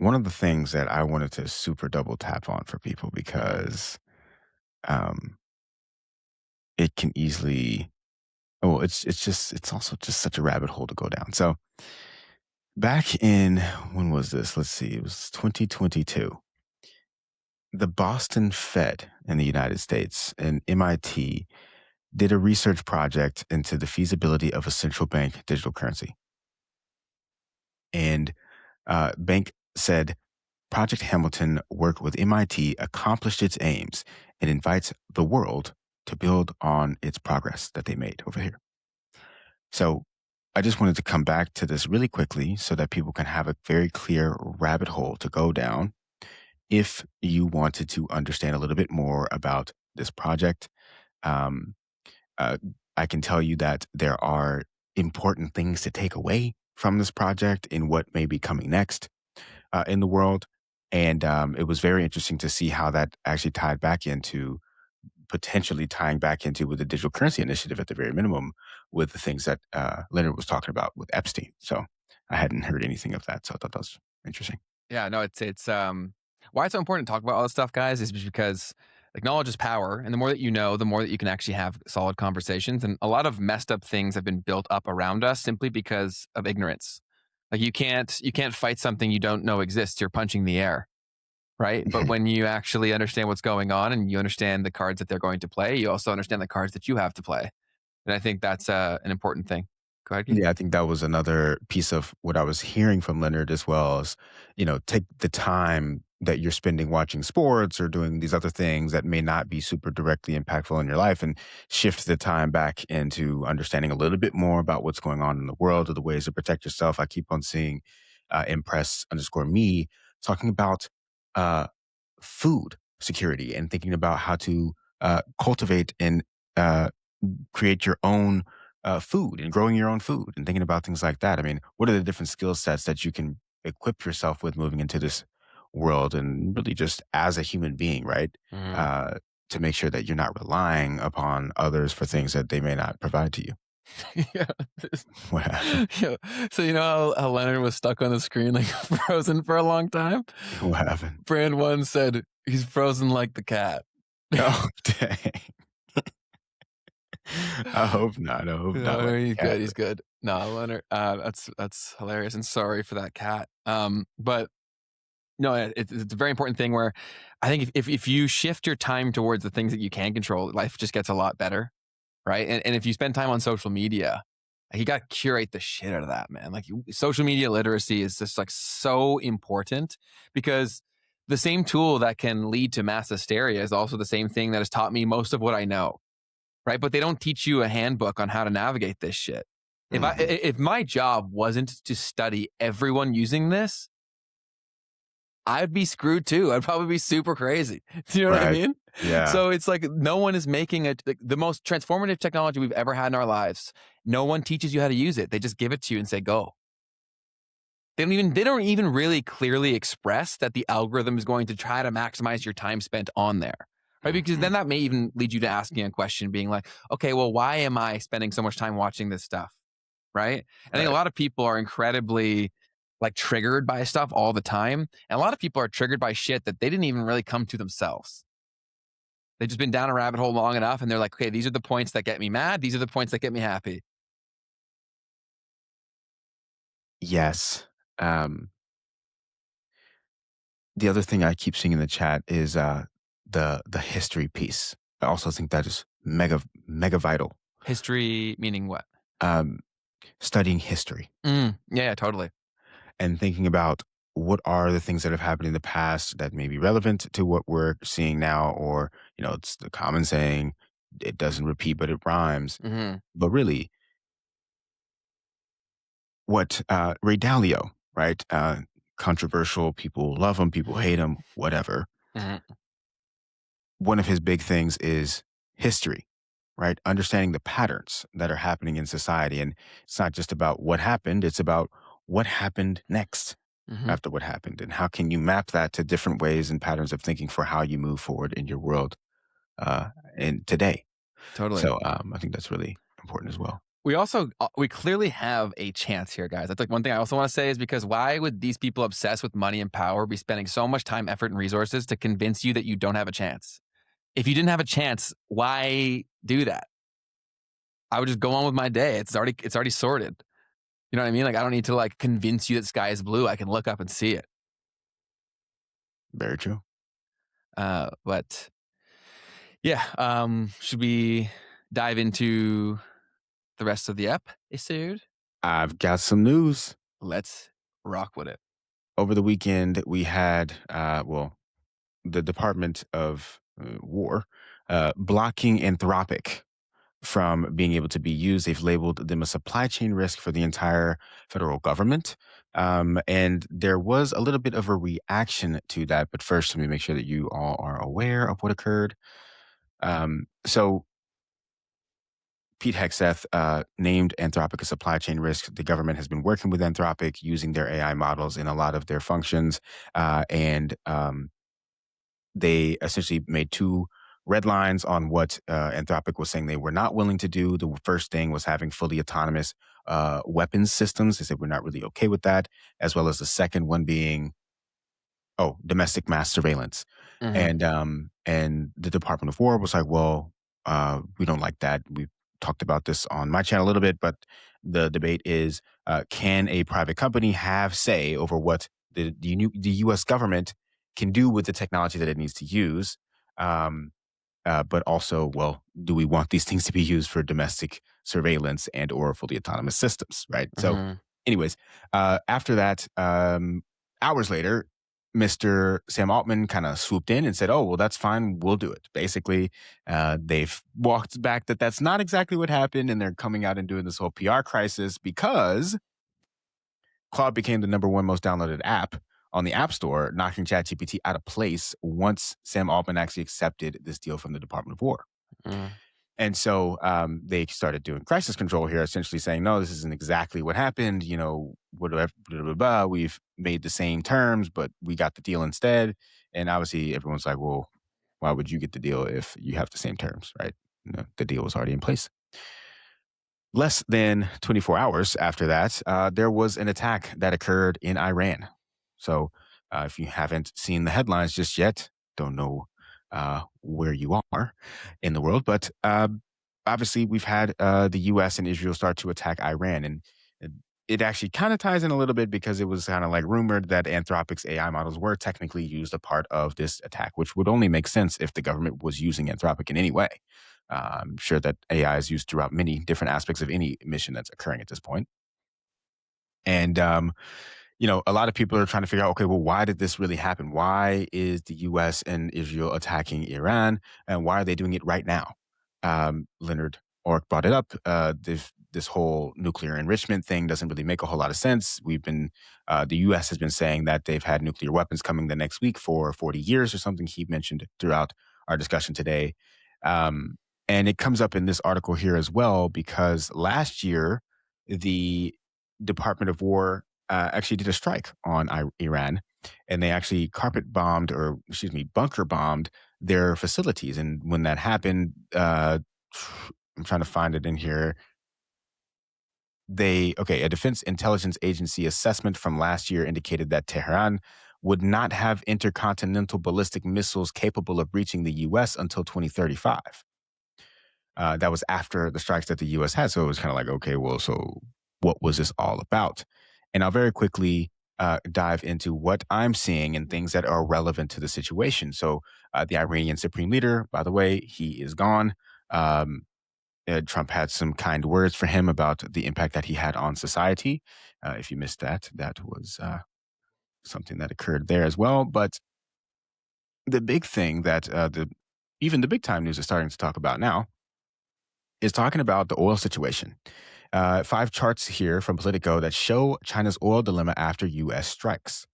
one of the things that I wanted to super double tap on for people because um, it can easily, oh, it's also just such a rabbit hole to go down. So back in, when was this? Let's see, it was 2022. The Boston Fed in the United States and MIT did a research project into the feasibility of a central bank digital currency. And bank said Project Hamilton worked with MIT, accomplished its aims, and invites the world to build on its progress that they made over here. So I just wanted to come back to this really quickly so that people can have a very clear rabbit hole to go down if you wanted to understand a little bit more about this project. Um, uh, I can tell you that there are important things to take away from this project in what may be coming next in the world. And it was very interesting to see how that actually tied back into potentially tying back into with the digital currency initiative at the very minimum with the things that Leonard was talking about with Epstein. So I hadn't heard anything of that. So I thought that was interesting. Yeah, no, it's why it's so important to talk about all this stuff, guys, is because like knowledge is power, and the more that you know, the more that you can actually have solid conversations. And a lot of messed up things have been built up around us simply because of ignorance. Like you can't fight something you don't know exists. You're punching the air, right? But when you actually understand what's going on and you understand the cards that they're going to play, you also understand the cards that you have to play. And I think that's an important thing. Go ahead, Keith. Yeah, I think that was another piece of what I was hearing from Leonard as well as, take the time that you're spending watching sports or doing these other things that may not be super directly impactful in your life and shift the time back into understanding a little bit more about what's going on in the world or the ways to protect yourself. I keep on seeing impress_me talking about uh, food security and thinking about how to cultivate and uh, create your own food and growing your own food and thinking about things like that. I mean, what are the different skill sets that you can equip yourself with moving into this world and really just as a human being, right? Mhm. Uh, to make sure that you're not relying upon others for things that they may not provide to you. Yeah. What happened? Yeah. So you know how Leonard was stuck on the screen like frozen for a long time? What happened? Brand one said he's frozen like the cat. Oh, dang. I hope not. I hope not No, like he's a cat. good. He's good. No, Leonard. That's hilarious, and sorry for that cat. But no, it's a very important thing where I think if you shift your time towards the things that you can control, life just gets a lot better, right? And if you spend time on social media, you got to curate the shit out of that, man. Like social media literacy is just like so important because the same tool that can lead to mass hysteria is also the same thing that has taught me most of what I know, right? But they don't teach you a handbook on how to navigate this shit. Mhm. If my job wasn't to study everyone using this, I'd be screwed too. I'd probably be super crazy. Do you know what I Right. mean? Yeah. So it's like no one is making it like, the most transformative technology we've ever had in our lives. No one teaches you how to use it. They just give it to you and say go. They don't even really clearly express that the algorithm is going to try to maximize your time spent on there. Right? Because Mhm. then that may even lead you to asking a question being like, okay, well, why am I spending so much time watching this stuff? Right? I think a Right. lot of people are incredibly like triggered by stuff all the time. And a lot of people are triggered by shit that they didn't even really come to themselves. They've just been down a rabbit hole long enough and they're like, okay, these are the points that get me mad. These are the points that get me happy. Yes. Um, the other thing I keep seeing in the chat is the history piece. I also think that is mega vital. History meaning what? Um, Studying history Yeah, yeah, totally. and thinking about what are the things that have happened in the past that may be relevant to what we're seeing now, or it's the common saying, "It doesn't repeat, but it rhymes." Hmm. But really, what Ray Dalio, right? Controversial. People love him, people hate him, whatever. Hmm. One of his big things is history, right? Understanding the patterns that are happening in society. And it's not just about what happened, it's about what happened next Hmm. after what happened. And how can you map that to different ways and patterns of thinking for how you move forward in your world in today? Totally. So I think that's really important as well. we clearly have a chance here, guys. That's like one thing I also want to say is because why would these people obsessed with money and power be spending so much time, effort, and resources to convince you that you don't have a chance? If you didn't have a chance, why do that? I would just go on with my day. It's already sorted. You know what I mean? Like I don't need to like convince you that sky is blue. I can look up and see it. Very true. But yeah, should we dive into the rest of the episode? I've got some news. Let's rock with it. Over the weekend, we had, the Department of War blocking Anthropic from being able to be used. They've labeled them a supply chain risk for the entire federal government. And there was a little bit of a reaction to that. But first, let me make sure that you all are aware of what occurred. So Pete Hegseth named Anthropic a supply chain risk. The government has been working with Anthropic using their AI models in a lot of their functions. And they essentially made two red lines on what Anthropic was saying they were not willing to do. The first thing was having fully autonomous weapons systems. They said we're not really okay with that, as well as the second one being domestic mass surveillance. Mhm. And the Department of War was like, well, we don't like that. We talked about this on my channel a little bit, but the debate is, can a private company have say over what the U.S. government can do with the technology that it needs to use? But also, well, do we want these things to be used for domestic surveillance and or fully autonomous systems, right? So, Mhm. anyways, after that, hours later, Mr. Sam Altman kind of swooped in and said, "Oh, well, that's fine. We'll do it." Basically, they've walked back that that's not exactly what happened, and they're coming out and doing this whole PR crisis because Claude became the number one most downloaded app on the App Store, knocking ChatGPT out of place once Sam Altman actually accepted this deal from the Department of War. Mhm. And so they started doing crisis control here, essentially saying, no, this isn't exactly what happened. You know, whatever, blah, blah, blah. We've made the same terms, but we got the deal instead. And obviously, everyone's like, well, why would you get the deal if you have the same terms, right? You know, the deal was already in place. Less than 24 hours after that, there was an attack that occurred in Iran. So if you haven't seen the headlines just yet, don't know where you are in the world, but obviously we've had the US and Israel start to attack Iran. And it actually kind of ties in a little bit because it was kind of like rumored that Anthropic's AI models were technically used a part of this attack, which would only make sense if the government was using Anthropic in any way. I'm sure that AI is used throughout many different aspects of any mission that's occurring at this point. And, a lot of people are trying to figure out, okay, well, why did this really happen? Why is the US and Israel attacking Iran? And why are they doing it right now? Leonard Ork brought it up. This whole nuclear enrichment thing doesn't really make a whole lot of sense. The US has been saying that they've had nuclear weapons coming the next week for 40 years or something he mentioned throughout our discussion today. Um, and it comes up in this article here as well, because last year, the Department of War actually did a strike on Iran, and they actually bunker bombed their facilities. And when that happened, I'm trying to find it in here. A Defense Intelligence Agency assessment from last year indicated that Tehran would not have intercontinental ballistic missiles capable of reaching the U.S. until 2035. That was after the strikes that the U.S. had. So it was kind of like, okay, well, so what was this all about? And I'll very quickly dive into what I'm seeing and things that are relevant to the situation. So the Iranian supreme leader, by the way, he is gone. Trump had some kind words for him about the impact that he had on society. If you missed that, that was something that occurred there as well. But the big thing that even the big time news is starting to talk about now is talking about the oil situation. 5 charts here from Politico that show China's oil dilemma after U.S. strikes.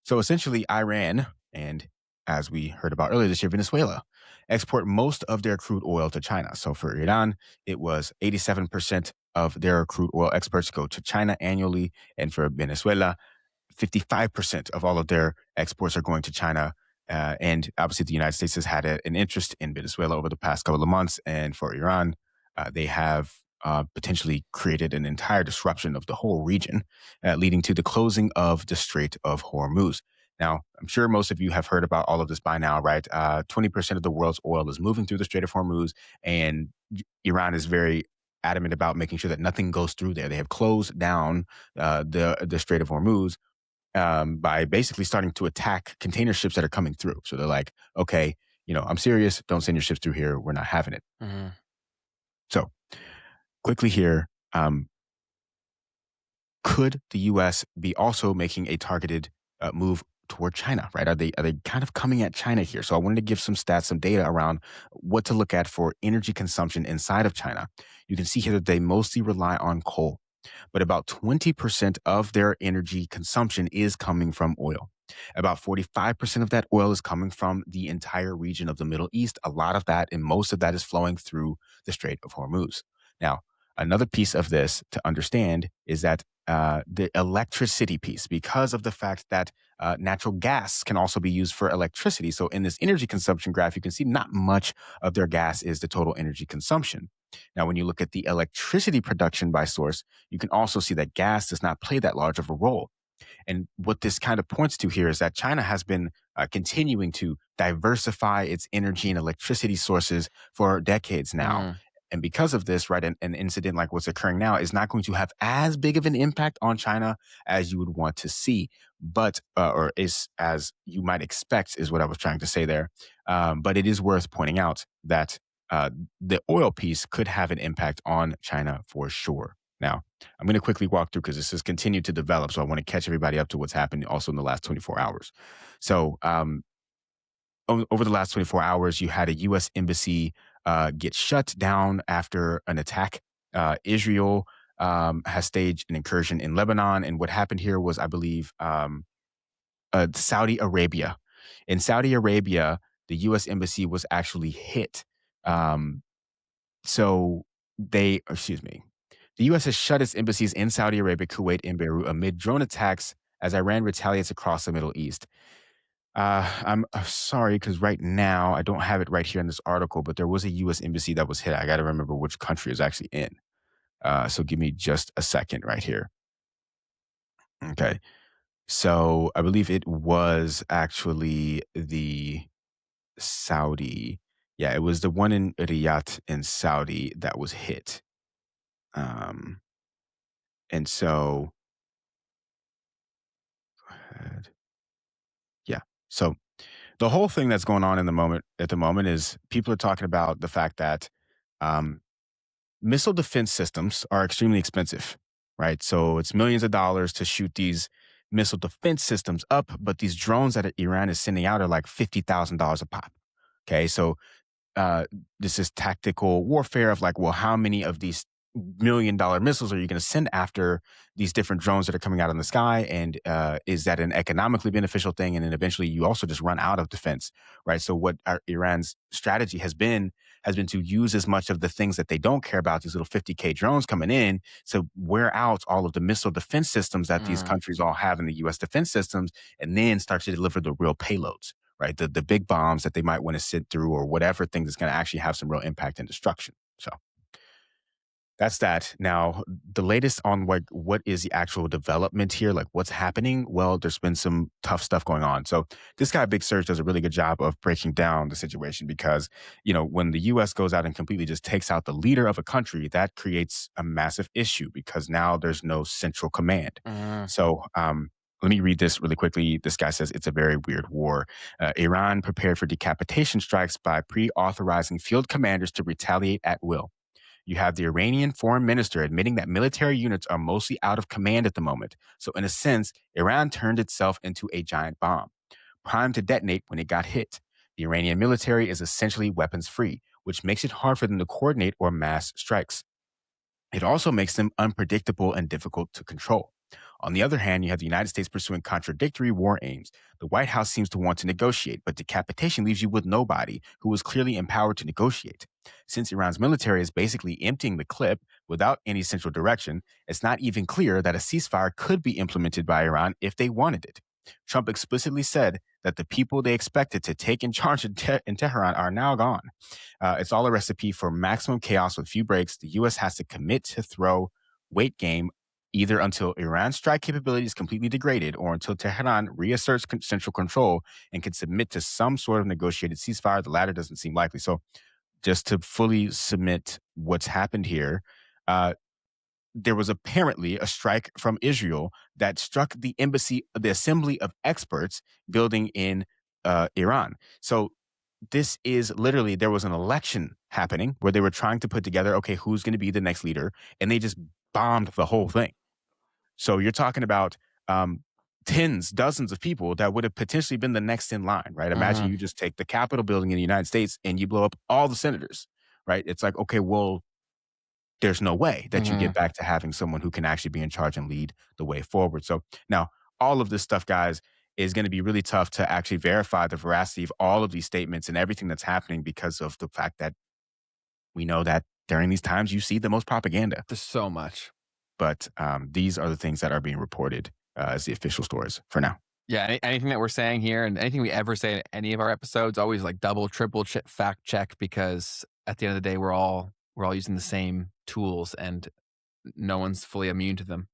So essentially, Iran and, as we heard about earlier this year, Venezuela export most of their crude oil to China. So for Iran, it was 87% of their crude oil exports go to China annually. And for Venezuela, 55% of all of their exports are going to China. And obviously, the United States has had an interest in Venezuela over the past couple of months. And for Iran, they have potentially created an entire disruption of the whole region, leading to the closing of the Strait of Hormuz. Now, I'm sure most of you have heard about all of this by now, right? 20% of the world's oil is moving through the Strait of Hormuz, and Iran is very adamant about making sure that nothing goes through there. They have closed down the Strait of Hormuz by basically starting to attack container ships that are coming through. So they're like, okay, I'm serious. Don't send your ships through here. We're not having it. Mhm. So quickly here, could the U.S. be also making a targeted move toward China? Right? Are they kind of coming at China here? So I wanted to give some stats, some data around what to look at for energy consumption inside of China. You can see here that they mostly rely on coal, but about 20% of their energy consumption is coming from oil. About 45% of that oil is coming from the entire region of the Middle East. A lot of that and most of that is flowing through the Strait of Hormuz. Now, another piece of this to understand is that the electricity piece, because of the fact that natural gas can also be used for electricity. So, in this energy consumption graph, you can see not much of their gas is the total energy consumption. Now, when you look at the electricity production by source, you can also see that gas does not play that large of a role. And what this kind of points to here is that China has been continuing to diversify its energy and electricity sources for decades now. Mm. And because of this, right, an incident like what's occurring now is not going to have as big of an impact on China as you would want to see, but or is as you might expect is what I was trying to say there. But it is worth pointing out that the oil piece could have an impact on China for sure. Now, I'm going to quickly walk through because this has continued to develop. So I want to catch everybody up to what's happened also in the last 24 hours. So over the last 24 hours, you had a U.S. embassy get shut down after an attack. Israel has staged an incursion in Lebanon. And what happened here was, I believe, Saudi Arabia. In Saudi Arabia, the U.S. embassy was actually hit. Um, so excuse me, the U.S. has shut its embassies in Saudi Arabia, Kuwait, and Beirut amid drone attacks as Iran retaliates across the Middle East. I'm sorry because right now I don't have it right here in this article, but there was a U.S. embassy that was hit. I got to remember which country is actually in. So give me just a second right here. Okay. So I believe it was actually the Saudi. Yeah, it was the one in Riyadh in Saudi that was hit. Um, and so, go ahead. Yeah. So the whole thing that's going on in the moment at the moment is people are talking about the fact that um, missile defense systems are extremely expensive, right? So it's millions of dollars to shoot these missile defense systems up, but these drones that Iran is sending out are like $50,000 a pop. Okay, so uh, this is tactical warfare of like, well, how many of these $1 million missiles are you going to send after these different drones that are coming out in the sky? And is that an economically beneficial thing? And then eventually you also just run out of defense, right? So what Iran's strategy has been to use as much of the things that they don't care about, these little 50K drones coming in, to wear out all of the missile defense systems that these Mm. countries all have in the U.S. defense systems, and then start to deliver the real payloads, right? The big bombs that they might want to sit through or whatever thing that's going to actually have some real impact and destruction. So that's that. Now, the latest on like what is the actual development here, like what's happening? Well, there's been some tough stuff going on. So this guy, Big Surge, does a really good job of breaking down the situation because, when the US goes out and completely just takes out the leader of a country, that creates a massive issue because now there's no central command. Mm. So, let me read this really quickly. This guy says it's a very weird war. Iran prepared for decapitation strikes by pre authorizing field commanders to retaliate at will. You have the Iranian foreign minister admitting that military units are mostly out of command at the moment. So, in a sense, Iran turned itself into a giant bomb, primed to detonate when it got hit. The Iranian military is essentially weapons free, which makes it hard for them to coordinate or mass strikes. It also makes them unpredictable and difficult to control. On the other hand, you have the United States pursuing contradictory war aims. The White House seems to want to negotiate, but decapitation leaves you with nobody who is clearly empowered to negotiate. Since Iran's military is basically emptying the clip without any central direction, it's not even clear that a ceasefire could be implemented by Iran if they wanted it. Trump explicitly said that the people they expected to take in charge in Tehran are now gone. It's all a recipe for maximum chaos with few breaks. The U.S. has to commit to throw weight game either until Iran's strike capability is completely degraded or until Tehran reasserts central control and can submit to some sort of negotiated ceasefire. The latter doesn't seem likely. So, just to fully submit what's happened here, uh, there was apparently a strike from Israel that struck the embassy, the assembly of experts building in Iran. So this is literally, there was an election happening where they were trying to put together, okay, who's going to be the next leader, and they just bombed the whole thing. So you're talking about tens, dozens of people that would have potentially been the next in line, right? Imagine you just take the Capitol building in the United States and you blow up all the senators, right? It's like, okay, well, there's no way that you get back to having someone who can actually be in charge and lead the way forward. So now all of this stuff, guys, is going to be really tough to actually verify the veracity of all of these statements and everything that's happening because of the fact that we know that during these times you see the most propaganda. There's so much. But these are the things that are being reported as the official stories for now. Yeah, anything that we're saying here and anything we ever say in any of our episodes, always like double, triple fact check, because at the end of the day, we're all using the same tools and no one's fully immune to them.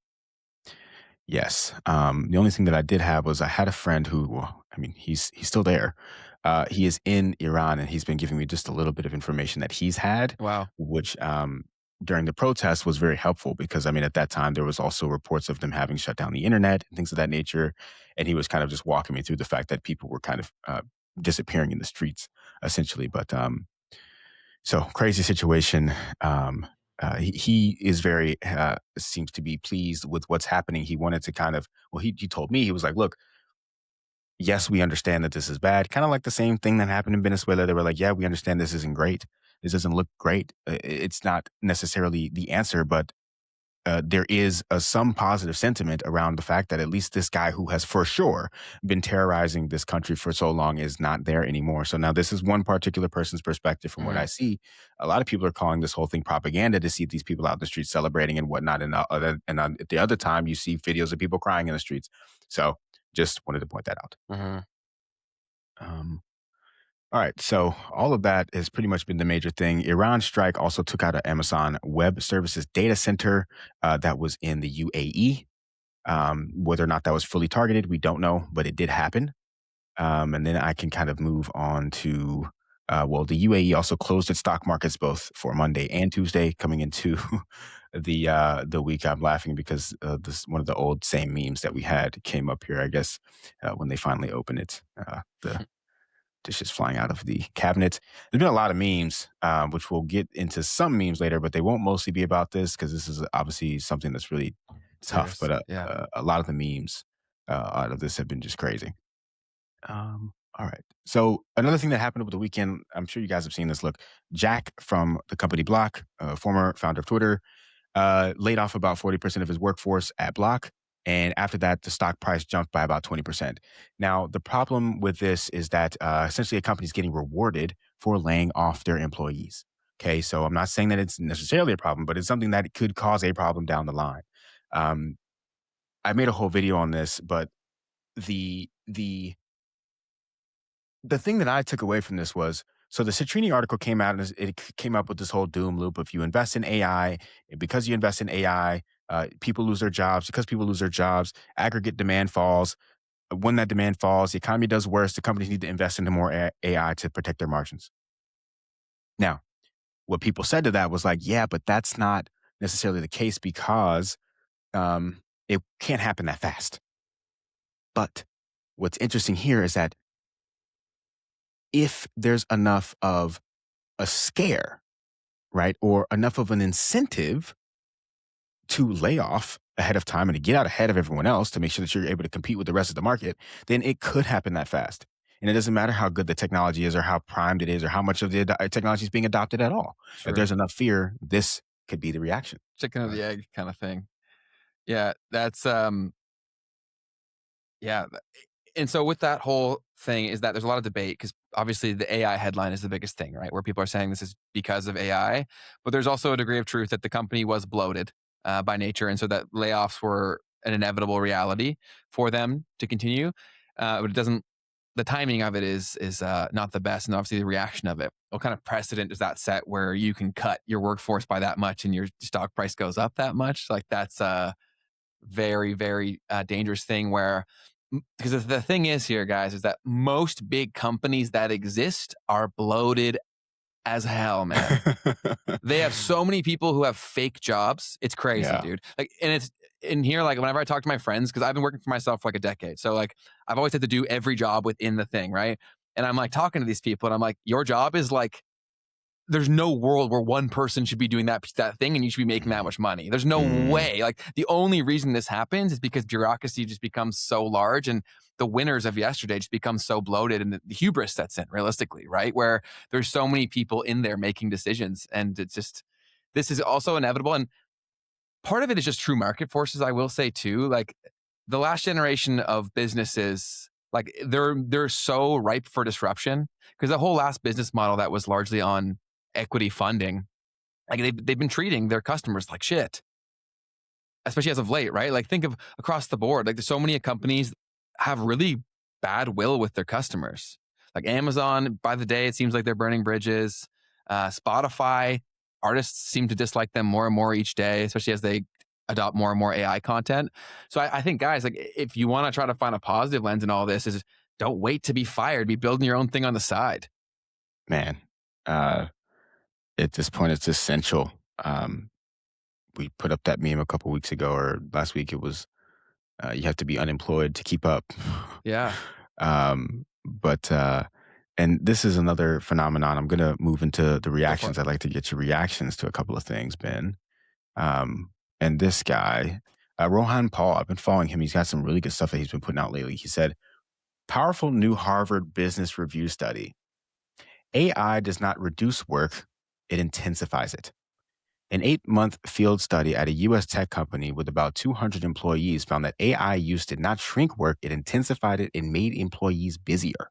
Yes. The only thing that I did have was I had a friend who, well, I mean, he's still there. He is in Iran, and he's been giving me just a little bit of information that he's had, Wow. which during the protest was very helpful because, I mean, at that time, there was also reports of them having shut down the internet and things of that nature. And he was kind of just walking me through the fact that people were kind of disappearing in the streets, essentially. But so crazy situation. He is very seems to be pleased with what's happening. He wanted to kind of, well, he told me, he was like, look, yes, we understand that this is bad. Kind of like the same thing that happened in Venezuela. They were like, yeah, we understand this isn't great. This doesn't look great. It's not necessarily the answer, but there is some positive sentiment around the fact that at least this guy who has for sure been terrorizing this country for so long is not there anymore. So now this is one particular person's perspective from what I see. A lot of people are calling this whole thing propaganda to see these people out in the streets celebrating and whatnot. And at the other time, you see videos of people crying in the streets. So just wanted to point that out. Um, all right. So all of that has pretty much been the major thing. Iran's strike also took out an Amazon Web Services data center that was in the UAE. Whether or not that was fully targeted, we don't know, but it did happen. And then I can kind of move on to, well, the UAE also closed its stock markets both for Monday and Tuesday coming into the week. I'm laughing because this one of the old same memes that we had came up here, I guess, when they finally opened it. The dishes flying out of the cabinet. There's been a lot of memes, which we'll get into some memes later, but they won't mostly be about this because this is obviously something that's really tough. Serious. But a lot of the memes out of this have been just crazy. All right. So another thing that happened over the weekend, I'm sure you guys have seen this. Look, Jack from the company Block, former founder of Twitter, laid off about 40% of his workforce at Block. And after that, the stock price jumped by about 20%. Now, the problem with this is that essentially a company is getting rewarded for laying off their employees. Okay. So I'm not saying that it's necessarily a problem, but it's something that could cause a problem down the line. I made a whole video on this, but the thing that I took away from this was, so the Citrini article came out and it came up with this whole doom loop. If you invest in AI, and because you invest in AI, people lose their jobs. Because people lose their jobs, aggregate demand falls. When that demand falls, the economy does worse. The companies need to invest into more AI to protect their margins. Now, what people said to that was like, yeah, but that's not necessarily the case because it can't happen that fast. But what's interesting here is that if there's enough of a scare, right, or enough of an incentive to lay off ahead of time and to get out ahead of everyone else to make sure that you're able to compete with the rest of the market, then it could happen that fast. And it doesn't matter how good the technology is or how primed it is or how much of the technology is being adopted at all. Sure. If there's enough fear, this could be the reaction. Chicken or the egg kind of thing. Yeah, that's yeah. And so with that whole thing is that there's a lot of debate because obviously the AI headline is the biggest thing, right? Where people are saying this is because of AI, but there's also a degree of truth that the company was bloated by nature, and so that layoffs were an inevitable reality for them to continue. But it doesn't. The timing of it is not the best, and obviously the reaction of it. What kind of precedent does that set where you can cut your workforce by that much and your stock price goes up that much? Like that's a very, very dangerous thing. Where because the thing is here, guys, is that most big companies that exist are bloated as hell, man. They have so many people who have fake jobs. It's crazy, Yeah. dude. Like, and it's in here, like, whenever I talk to my friends, because I've been working for myself for like a decade. So, like, I've always had to do every job within the thing, right? And I'm like talking to these people, and I'm like, your job is like, there's no world where one person should be doing that thing and you should be making that much money. There's no Mm, way. Like, the only reason this happens is because bureaucracy just becomes so large, and the winners of yesterday just become so bloated, and the hubris sets in realistically, right? Where there's so many people in there making decisions, and it's just, this is also inevitable. And part of it is just true market forces, I will say too. Like, the last generation of businesses, like, they're so ripe for disruption, because the whole last business model that was largely on equity funding, like, they've been treating their customers like shit, especially as of late, right? Like, think of across the board, like, there's so many companies have really bad will with their customers. Like Amazon, by the day, it seems like they're burning bridges. Spotify, artists seem to dislike them more and more each day, especially as they adopt more and more AI content. So I think, guys, like, if you want to try to find a positive lens in all this, is don't wait to be fired. Be building your own thing on the side. man, uh, at this point, it's essential. Um, we put up that meme a couple weeks ago, or last week. It was you have to be unemployed to keep up. Yeah, But and this is another phenomenon. I'm gonna move into the go for it. reactions. I'd like to get your reactions to a couple of things, Ben. Um, and this guy, Rohan Paul, I've been following him. He's got some really good stuff that he's been putting out lately. He said, "Powerful new Harvard Business Review study: AI does not reduce work; it intensifies it." An 8-month field study at a U.S. tech company with about 200 employees found that AI use did not shrink work, it intensified it and made employees busier.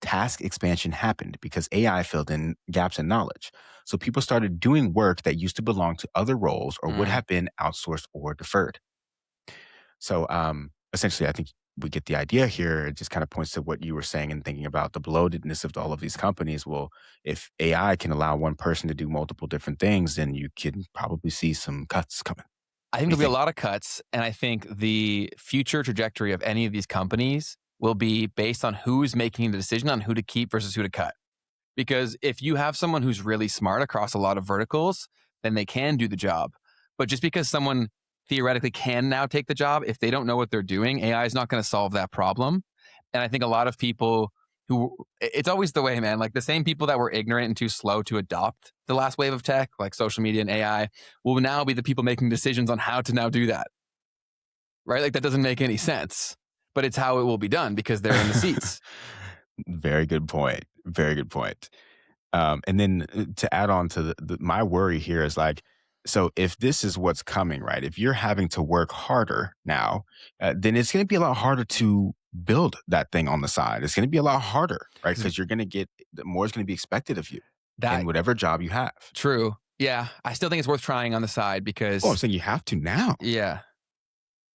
Task expansion happened because AI filled in gaps in knowledge. So people started doing work that used to belong to other roles or would Mm. have been outsourced or deferred. So essentially, I think we get the idea here. It just kind of points to what you were saying and thinking about the bloatedness of all of these companies. Well, if AI can allow one person to do multiple different things, then you can probably see some cuts coming. I think What do you there'll be a think? lot of cuts, and I think the future trajectory of any of these companies will be based on who's making the decision on who to keep versus who to cut. Because if you have someone who's really smart across a lot of verticals, then they can do the job. But just because someone theoretically can now take the job, if they don't know what they're doing, AI is not going to solve that problem. And I think a lot of people who, it's always the way, man, like the same people that were ignorant and too slow to adopt the last wave of tech, like social media and AI, will now be the people making decisions on how to now do that, right? Like, that doesn't make any sense, but it's how it will be done because they're in the seats. Very good point. Very good point. And then to add on to my worry here is like, so if this is what's coming, right? If you're having to work harder now, then it's going to be a lot harder to build that thing on the side. It's going to be a lot harder, right? Because Because you're going to get more is going to be expected of you in that, whatever job you have. true. Yeah. I still think it's worth trying on the side Oh, I'm because, saying you have to now. yeah,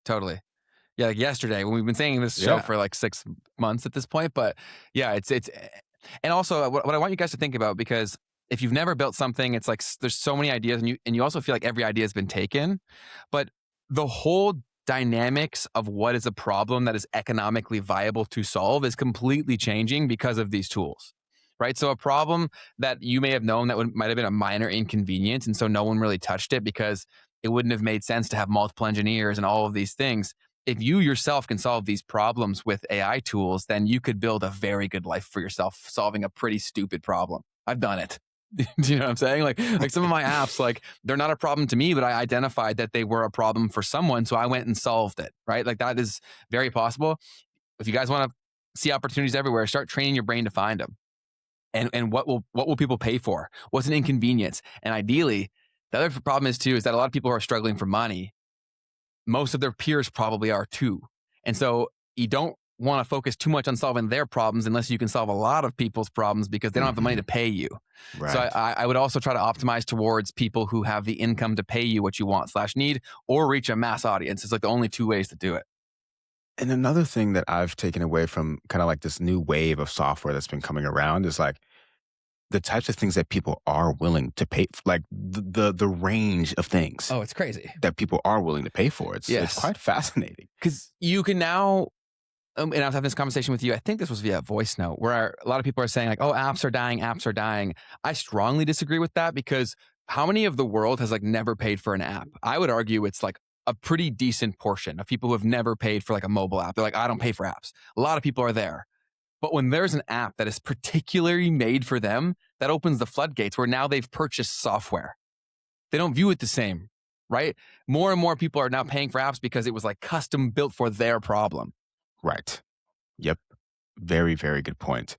totally. Yeah, like yesterday when we've been saying this show Yeah. for like 6 months at this point, but yeah, it's and also what I want you guys to think about, because if you've never built something, it's like there's so many ideas, and you also feel like every idea has been taken, but the whole dynamics of what is a problem that is economically viable to solve is completely changing because of these tools. Right. So a problem that you may have known that might have been a minor inconvenience, and so no one really touched it because it wouldn't have made sense to have multiple engineers and all of these things. If you yourself can solve these problems with AI tools, then you could build a very good life for yourself solving a pretty stupid problem. I've done it. Do you know what I'm saying? Like some of my apps, like, they're not a problem to me, but I identified that they were a problem for someone, so I went and solved it. Right? Like, that is very possible. If you guys want to see opportunities everywhere, start training your brain to find them. And what will people pay for? What's an inconvenience? And ideally, the other problem is that a lot of people who are struggling for money, most of their peers probably are too. And so you don't want to focus too much on solving their problems unless you can solve a lot of people's problems because they don't have the money to Mhm. pay you. So Right. I would also try to optimize towards people who have the income to pay you what you want slash need or reach a mass audience. It's like the only two ways to do it. And another thing that I've taken away from kind of like this new wave of software that's been coming around is like the types of things that people are willing to pay like the range of things Oh, it's crazy. that people are willing to pay for. It's Yes. quite fascinating. Because you can now, and I was having this conversation with you. I think this was via voice note, where a lot of people are saying like, "Oh, apps are dying, apps are dying." I strongly disagree with that because how many of the world has like never paid for an app? I would argue it's like a pretty decent portion of people who have never paid for like a mobile app. They're like, "I don't pay for apps." A lot of people are there, but when there's an app that is particularly made for them, that opens the floodgates where now they've purchased software. They don't view it the same, right? More and more people are now paying for apps because it was like custom built for their problem. Right. Yep. Very, very good point.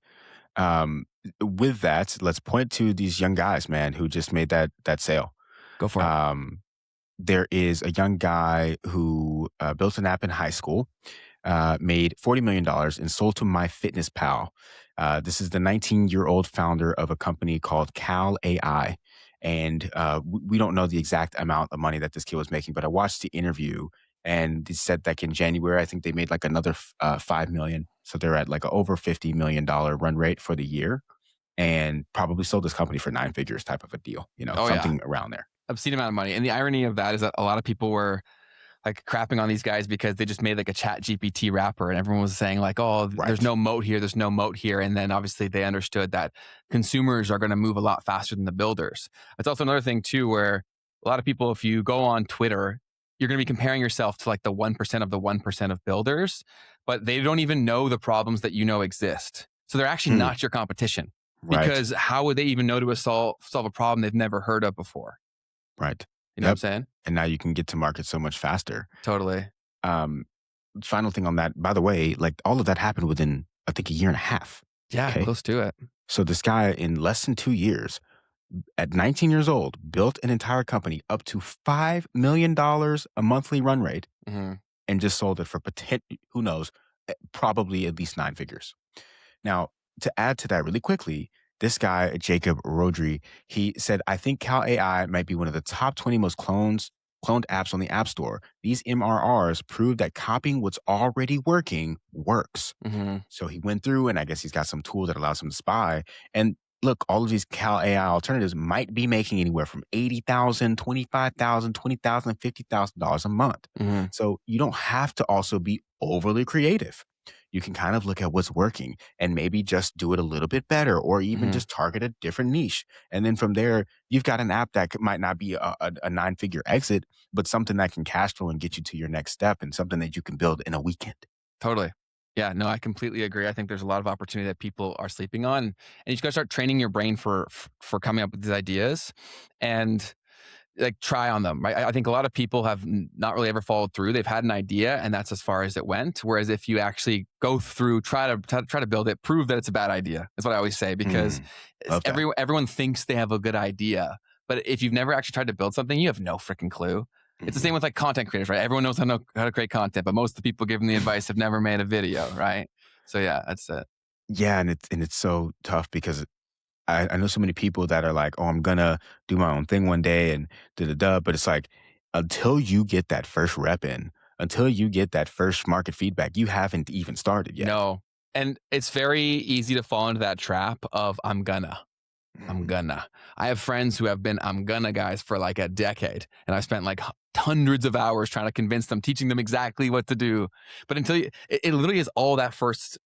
With that, let's point to these young guys, man, who just made that sale. Go for it. Um, there is a young guy who built an app in high school, made $40 million and sold to MyFitnessPal. This is the 19-year-old founder of a company called Cal AI. And we don't know the exact amount of money that this kid was making, but I watched the interview and they said that in January, I think they made like another 5 million. So they're at like a over $50 million run rate for the year and probably sold this company for 9 figures type of a deal, Oh yeah, something around there. obscene amount of money. And the irony of that is that a lot of people were like crapping on these guys because they just made like a chat GPT wrapper and everyone was saying like, oh, there's Right. no moat here. There's no moat here. And then obviously they understood that consumers are going to move a lot faster than the builders. It's also another thing too, where a lot of people, if you go on Twitter, you're going to be comparing yourself to like the 1% of the 1% of builders, but they don't even know the problems that you know exist. So they're actually Hmm. not your competition Right. because how would they even know to solve a problem they've never heard of before? Right. You know what I'm Yep. saying? And now you can get to market so much faster. Totally. Um, Final thing on that, by the way, like all of that happened within, I think, a year and a half. Yeah, Okay. close to it. So this guy in less than 2 years, at 19 years old, built an entire company up to $5 million a monthly run rate Mhm. and just sold it for who knows, probably at least 9 figures. Now, to add to that really quickly, this guy, Jacob Rodri, he said, I think Cal AI might be one of the top 20 most cloned apps on the App Store. These MRRs prove that copying what's already working works. Mhm. So he went through, and I guess he's got some tool that allows him to spy. And look, all of these Cal AI alternatives might be making anywhere from $80,000, $25,000, $20,000, $50,000 a month. Mhm. So you don't have to also be overly creative. You can kind of look at what's working and maybe just do it a little bit better or even Mhm. just target a different niche. And then from there, you've got an app that might not be a 9 figure exit, but something that can cash flow and get you to your next step and something that you can build in a weekend. Totally. Yeah, no, I completely agree. I think there's a lot of opportunity that people are sleeping on, and you just gotta start training your brain for coming up with these ideas and, like, try on them, right? I think a lot of people have not really ever followed through. They've had an idea, and that's as far as it went, whereas if you actually go through, try to build it, prove that it's a bad idea. That's what I always say because Mm, love that. everyone thinks they have a good idea, but if you've never actually tried to build something, you have no freaking clue. It's the same Mhm. with like content creators, right? Everyone knows how to create content, but most of the people giving the advice have never made a video, right? So yeah, that's it. Yeah, and it's so tough because I know so many people that are like, "Oh, I'm gonna do my own thing one day and da da da," but it's like until you get that first rep in, until you get that first market feedback, you haven't even started yet. No. And it's very easy to fall into that trap of I'm Mhm. gonna. I have friends who have been I'm gonna guys for like a decade, and I've spent like hundreds of hours trying to convince them, teaching them exactly what to do. But until it literally is all that first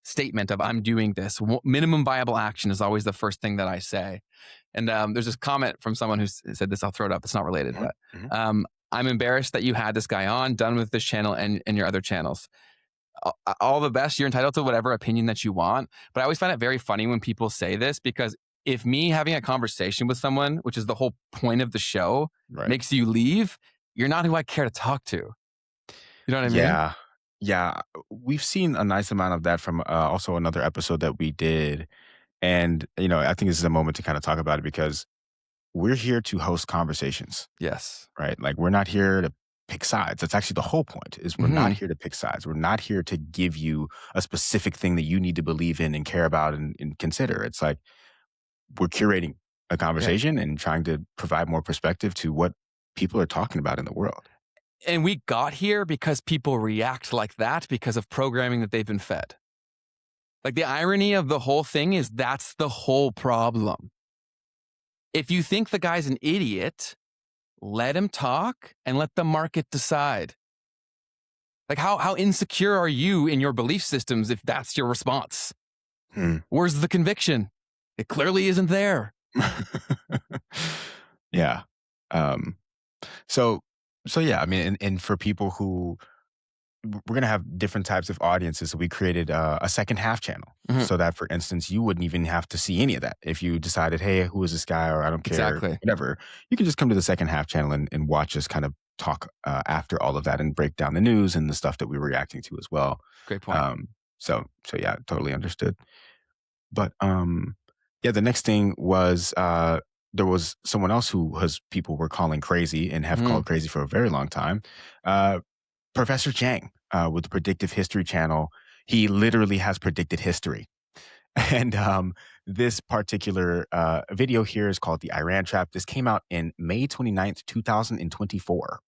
statement of I'm doing this. Minimum viable action is always the first thing that I say. And there's this comment from someone who said this. I'll throw it up. It's not related, Mhm. but Mhm. I'm embarrassed that you had this guy on. Done with this channel and your other channels. All the best. You're entitled to whatever opinion that you want. But I always find it very funny when people say this because if me having a conversation with someone, which is the whole point of the show, Right. makes you leave, you're not who I care to talk to. You know what I mean? Yeah. Yeah. We've seen a nice amount of that from also another episode that we did. And, I think this is a moment to kind of talk about it because we're here to host conversations, Yes. right? Like, we're not here to pick sides. That's actually the whole point. Is we're not Mhm. here to pick sides. We're not here to give you a specific thing that you need to believe in and care about and consider. It's like we're curating a Yeah. conversation and trying to provide more perspective to what people are talking about in the world. And we got here because people react like that because of programming that they've been fed. Like, the irony of the whole thing is that's the whole problem. If you think the guy's an idiot, let him talk and let the market decide. Like, how insecure are you in your belief systems if that's your response? Hmm. Where's the conviction? It clearly isn't there. Yeah. Um, so so yeah, I mean, and for people who we're gonna have different types of audiences. So we created a second half channel, Mhm. so that, for instance, you wouldn't even have to see any of that. If you decided, hey, who is this guy, or I don't care, Exactly. whatever, you can just come to the second half channel and watch us kind of talk after all of that and break down the news and the stuff that we were reacting to as well. Great point. So yeah, totally understood. But yeah, the next thing was there was someone else who was people were calling crazy and have Mhm. called crazy for a very long time. Uh, Professor Jiang with the Predictive History Channel. He literally has predicted history. And this particular video here is called The Iran Trap. This came out in May 29th, 2024.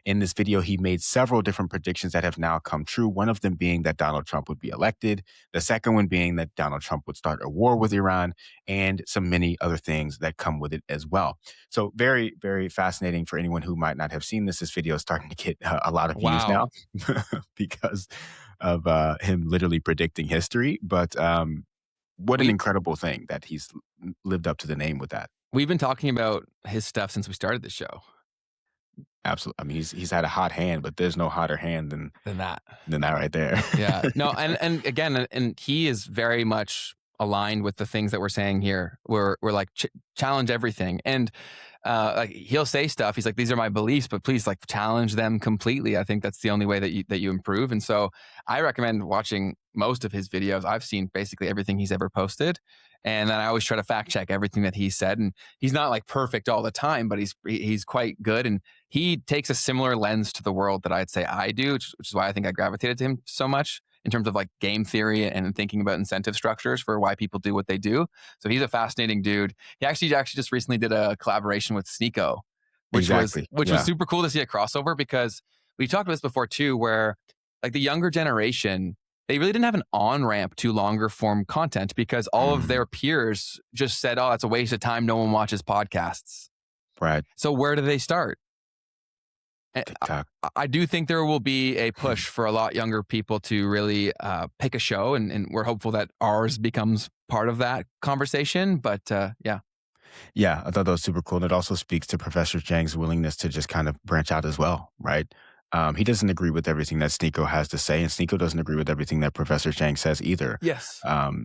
In this video, he made several different predictions that have now come true. One of them being that Donald Trump would be elected. The second one being that Donald Trump would start a war with Iran, and some many other things that come with it as well. So very, very fascinating for anyone who might not have seen this. This video is starting to get a lot of views Wow. now because of him literally predicting history. But what an We incredible thing that he's lived up to the name with that. we've been talking about his stuff since we started the show. Absolutely. I mean, he's had a hot hand, but there's no hotter hand Than that. than that right there. Yeah. No, and again, and he is very much aligned with the things that we're saying here. We're like challenge everything, and like he'll say stuff. He's like, these are my beliefs, but please like challenge them completely. I think that's the only way that you improve. And so I recommend watching most of his videos. I've seen basically everything he's ever posted. And then I always try to fact check everything that he said. And he's not like perfect all the time, but he's quite good. And he takes a similar lens to the world that I'd say I do, which is why I think I gravitated to him so much in terms of like game theory and thinking about incentive structures for why people do what they do. So he's a fascinating dude. He actually just recently did a collaboration with Sneeko, Exactly. which was Yeah. super cool to see a crossover because we talked about this before too, where like the younger generation, they really didn't have an on ramp to longer form content because all of Mhm. their peers just said, "Oh, that's a waste of time. No one watches podcasts." Right. So where do they start? And TikTok. I do think there will be a push for a lot younger people to really pick a show, and we're hopeful that ours becomes part of that conversation. But yeah, Yeah, I thought that was super cool. And it also speaks to Professor Chang's willingness to just kind of branch out as well, right? He doesn't agree with everything that Sneeko has to say, and Sneeko doesn't agree with everything that Professor Chang says either. yes,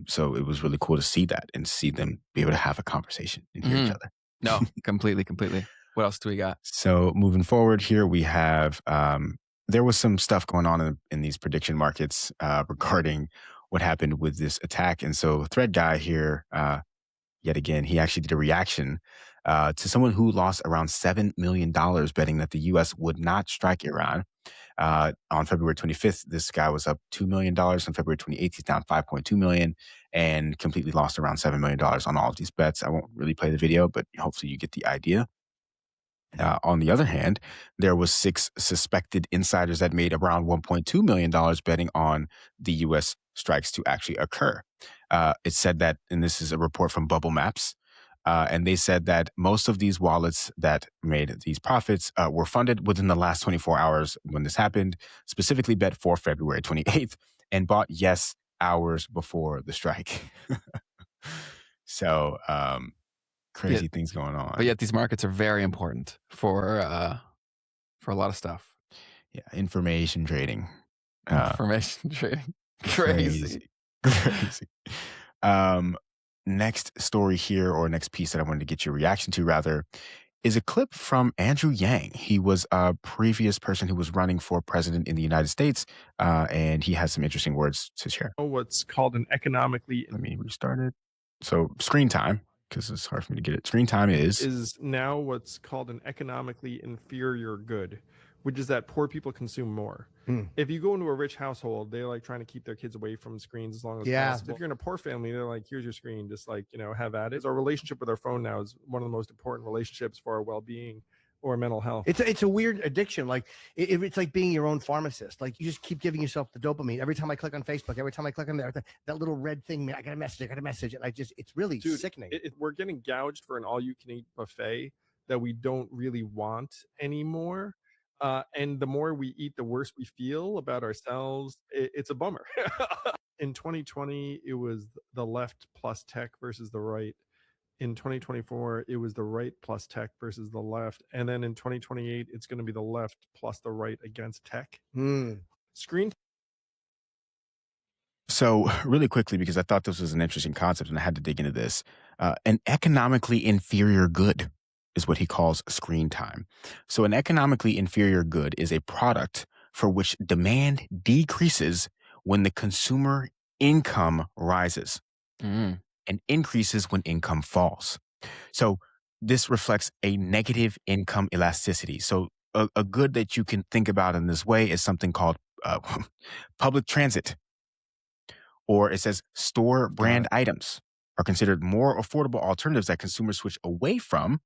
So it was really cool to see that and see them be able to have a conversation and hear each hmm other. no, completely, completely. What else do we got? So moving forward here, we have there was some stuff going on in these prediction markets regarding what happened with this attack. And so Thread Guy here, yet again, he actually did a reaction to someone who lost around $7 million betting that the U.S. would not strike Iran. On February 25th, this guy was up $2 million. On February 28th, he's down 5.2 million and completely lost around $7 million on all of these bets. I won't really play the video, but hopefully you get the idea. On the other hand, there was six suspected insiders that made around $1.2 million betting on the U.S. strikes to actually occur. It said that, and this is a report from Bubble Maps, and they said that most of these wallets that made these profits were funded within the last 24 hours when this happened, specifically bet for February 28th, and bought yes hours before the strike. So Yeah, crazy things going but on. yet these markets are very important for a lot of stuff. Yeah, information trading. Uh, Information trading, crazy. Crazy. Crazy. Um, Next story here, or next piece that I wanted to get your reaction to rather, is a clip from Andrew Yang. He was a previous person who was running for president in the United States, and he has some interesting words to share. What's called an economically Let me restart it. So screen time, because it's hard for me to get it. Screen time is is now what's called an economically inferior good, which is that poor people consume more. If you go into a rich household, they're like trying to keep their kids away from screens as long as possible. If you're in a poor family, they're like, here's your screen, just like, have at it. Our relationship with our phone now is one of the most important relationships for our well-being or mental health. It's a weird addiction. Like it's like being your own pharmacist. Like you just keep giving yourself the dopamine. Every time I click on Facebook, every time I click on there, that little red thing, I got a message. And it's really sickening. We're getting gouged for an all-you-can-eat buffet that we don't really want anymore. And the more we eat, the worse we feel about ourselves. It's a bummer. In 2020, it was the left plus tech versus the right. In 2024, it was the right plus tech versus the left. And then in 2028, it's going to be the left plus the right against tech. Screen. So really quickly, because I thought this was an interesting concept and I had to dig into this, an economically inferior good is what he calls screen time. So an economically inferior good is a product for which demand decreases when the consumer income rises and increases when income falls. So this reflects a negative income elasticity. So a good that you can think about in this way is something called public transit, or it says store brand items are considered more affordable alternatives that consumers switch away from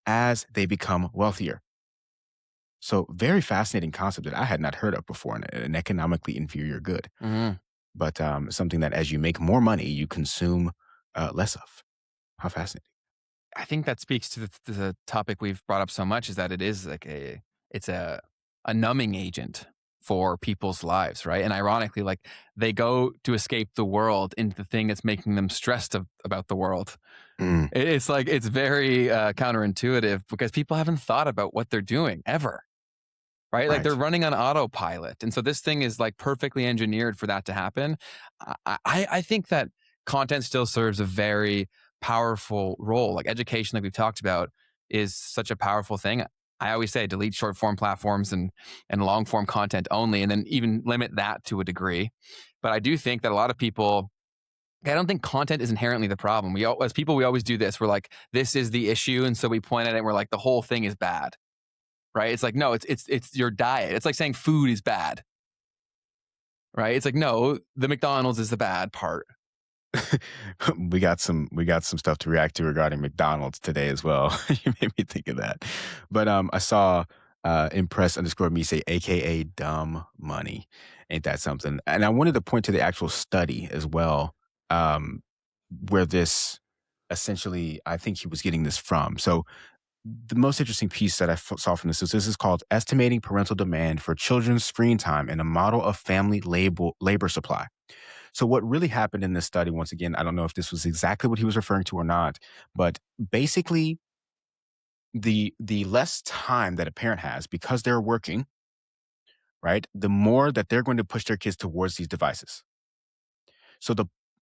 as they become wealthier. So very fascinating concept that I had not heard of before, an economically inferior good. But something that as you make more money, you consume less of. How fascinating. I think that speaks to the topic we've brought up so much, is that it is like it's a numbing agent for people's lives, right? And ironically, like they go to escape the world into the thing that's making them stressed about the world. It's like, it's very counterintuitive because people haven't thought about what they're doing ever, right? Like they're running on autopilot. And so this thing is like perfectly engineered for that to happen. I think that content still serves a very powerful role. Like education, like we've talked about, is such a powerful thing. I always say delete short form platforms and long form content only, and then even limit that to a degree. But I do think that a lot of people, I don't think content is inherently the problem. As people, we always do this. We're like, this is the issue. And so we point at it and we're like, the whole thing is bad, right? It's like, no, it's your diet. It's like saying food is bad, right? It's like, no, the McDonald's is the bad part. we got some stuff to react to regarding McDonald's today as well. You made me think of that. But I saw impress_me say AKA dumb money. Ain't that something? And I wanted to point to the actual study as well, where this essentially, I think he was getting this from. So the most interesting piece that I saw from this is called Estimating Parental Demand for Children's Screen Time in a Model of Family Labor Supply. So what really happened in this study, once again, I don't know if this was exactly what he was referring to or not, but basically the less time that a parent has because they're working, right, the more that they're going to push their kids towards these devices. So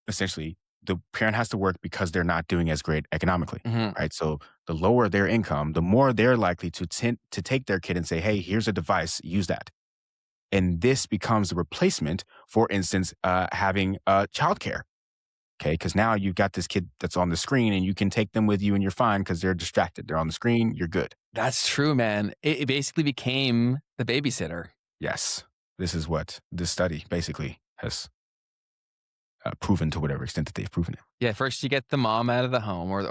essentially the parent has to work because they're not doing as great economically, right? So the lower their income, the more they're likely to take their kid and say, hey, here's a device, use that. And this becomes the replacement, for instance, having childcare. Okay, because now you've got this kid that's on the screen and you can take them with you and you're fine because they're distracted. They're on the screen, you're good. That's true, man. It basically became the babysitter. Yes. This is what this study basically has proven, to whatever extent that they've proven it. Yeah, first you get the mom out of the home or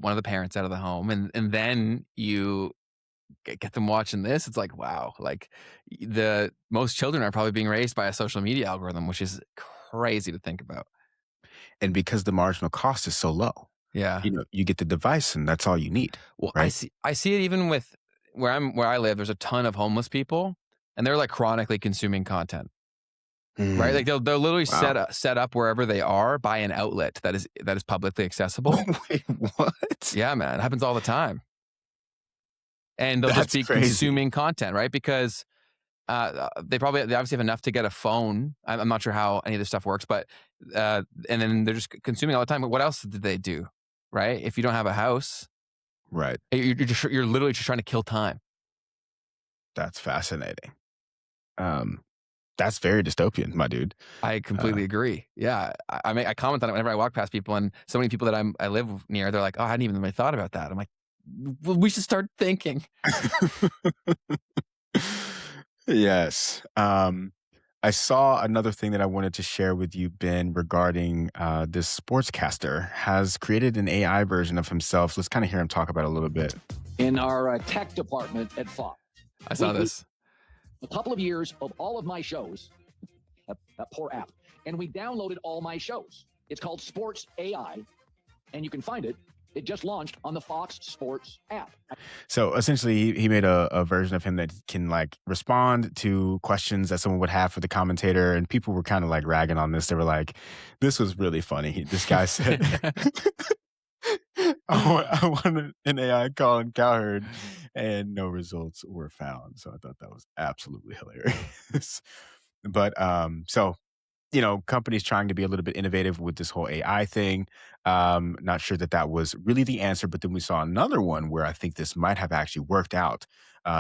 one of the parents out of the home, and then you get them watching this. It's like, wow, like the most children are probably being raised by a social media algorithm, which is crazy to think about. And because the marginal cost is so low, you get the device and that's all you need. Well, right? I see it even with where I live. There's a ton of homeless people, and they're like chronically consuming content. Right, like they'll literally set up wherever they are by an outlet that is publicly accessible. Wait, what? Yeah, man, it happens all the time. And they'll just be consuming content, right? Because they obviously have enough to get a phone. I'm not sure how any of this stuff works, but and then they're just consuming all the time. But what else did they do, right? If you don't have a house, right, you're literally just trying to kill time. That's fascinating. That's very dystopian, my dude. I completely agree. Yeah, I comment on it whenever I walk past people, and so many people that I live near, they're like, "Oh, I hadn't even really thought about that." I'm like, well, we should start thinking. Yes. I saw another thing that I wanted to share with you, Ben, regarding this sportscaster has created an AI version of himself. Let's kind of hear him talk about it a little bit. In our tech department at Fox, I saw this. a couple of years of all of my shows, that poor app, and we downloaded all my shows. It's called Sports AI, and you can find it. It just launched on the Fox Sports app. So essentially, he made a version of him that can like respond to questions that someone would have for the commentator. And people were kind of like ragging on this. They were like, this was really funny. This guy said, I wanted an AI calling Cowherd, and no results were found. So I thought that was absolutely hilarious. But so companies trying to be a little bit innovative with this whole AI thing. Not sure that was really the answer, but then we saw another one where I think this might have actually worked out.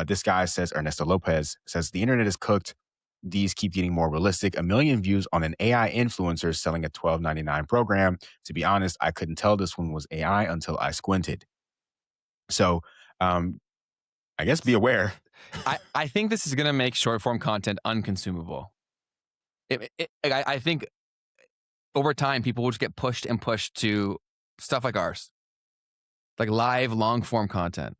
This guy says, Ernesto Lopez says, the internet is cooked. These keep getting more realistic. 1 million views on an AI influencer selling a $12.99 program. To be honest, I couldn't tell this one was AI until I squinted. So I guess be aware. I think this is going to make short form content unconsumable. I think over time, people will just get pushed and pushed to stuff like ours, like live, long form content.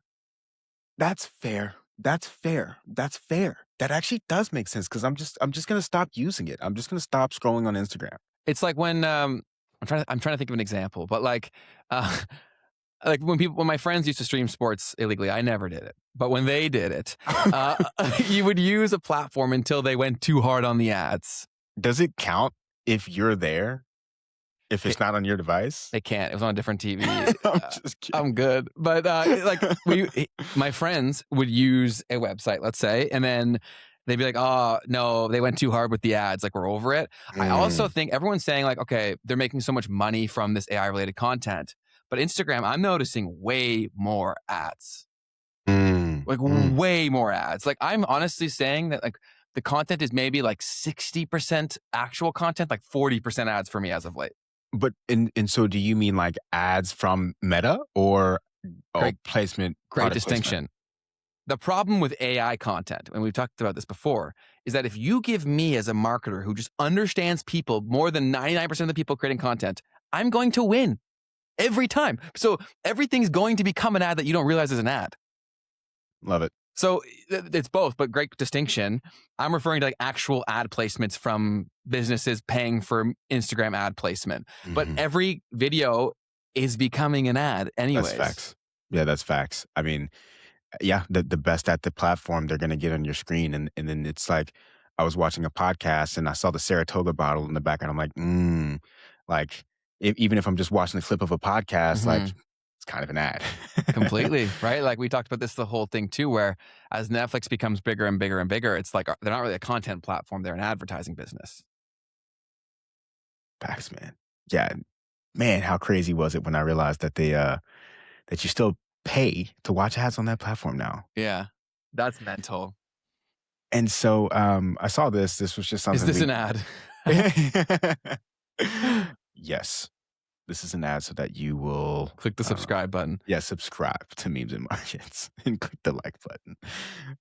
That's fair. That's fair. That's fair. That actually does make sense because I'm just going to stop using it. I'm just going to stop scrolling on Instagram. It's like when I'm trying to think of an example, but like when my friends used to stream sports illegally, I never did it. But when they did it, you would use a platform until they went too hard on the ads. Does it count if you're there? If it's not on your device? It can't. It was on a different TV. I'm just kidding. I'm good. But my friends would use a website, let's say, and then they'd be like, oh, no, they went too hard with the ads. Like, we're over it. I also think everyone's saying like, okay, they're making so much money from this AI related content. But Instagram, I'm noticing way more ads. Way more ads. Like, I'm honestly saying that like the content is maybe like 60% actual content, like 40% ads for me as of late. But and so do you mean like ads from Meta or placement? Great distinction. The problem with AI content, and we've talked about this before, is that if you give me as a marketer who just understands people more than 99% of the people creating content, I'm going to win every time. So everything's going to become an ad that you don't realize is an ad. Love it. So it's both, but great distinction. I'm referring to like actual ad placements from businesses paying for Instagram ad placement. But every video is becoming an ad anyways. That's facts. Yeah, that's facts. I mean, yeah, the best at the platform they're going to get on your screen. And then it's like, I was watching a podcast and I saw the Saratoga bottle in the background. I'm like, even if I'm just watching the clip of a podcast, like, it's kind of an ad. Completely, right? Like we talked about this, the whole thing too, where as Netflix becomes bigger and bigger and bigger, it's like they're not really a content platform, they're an advertising business. Facts, man. Yeah. Man, how crazy was it when I realized that that you still pay to watch ads on that platform now? Yeah. That's mental. And so I saw this. This was just something. Is this an ad? Yes. This is an ad so that you will click the subscribe button. Yeah, subscribe to Memes and Markets and click the like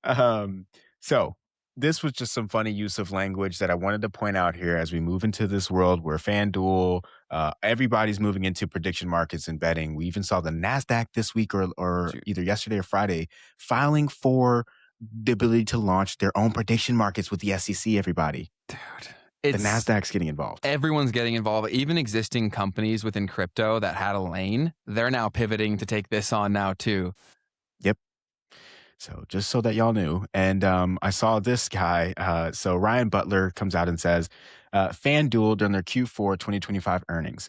button. So this was just some funny use of language that I wanted to point out here as we move into this world where FanDuel, everybody's moving into prediction markets and betting. We even saw the NASDAQ this week or either yesterday or Friday filing for the ability to launch their own prediction markets with the SEC, everybody. Dude. The NASDAQ's getting involved. Everyone's getting involved. Even existing companies within crypto that had a lane, they're now pivoting to take this on now too. Yep. So just so that y'all knew. And I saw this guy. So Ryan Butler comes out and says, FanDuel during their Q4 2025 earnings.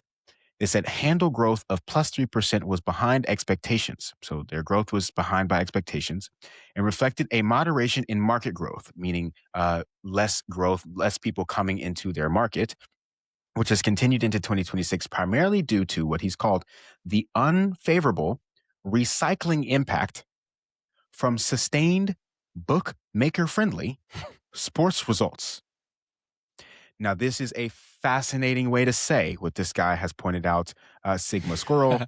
They said handle growth of plus 3% was behind expectations. So their growth was behind by expectations and reflected a moderation in market growth, meaning less growth, less people coming into their market, which has continued into 2026, primarily due to what he's called the unfavorable recycling impact from sustained bookmaker-friendly sports results. Now, this is a fascinating way to say what this guy has pointed out, Sigma Squirrel.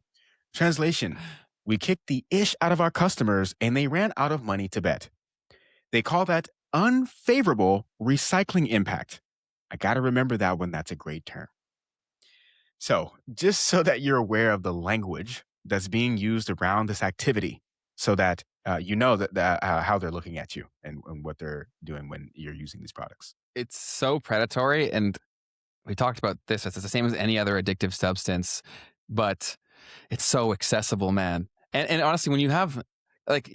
Translation, we kicked the ish out of our customers and they ran out of money to bet. They call that unfavorable recycling impact. I got to remember that one. That's a great term. So, just so that you're aware of the language that's being used around this activity, so that you know that how they're looking at you and what they're doing when you're using these products. It's so predatory, and we talked about this. It's the same as any other addictive substance, but it's so accessible, man. And honestly, when you have like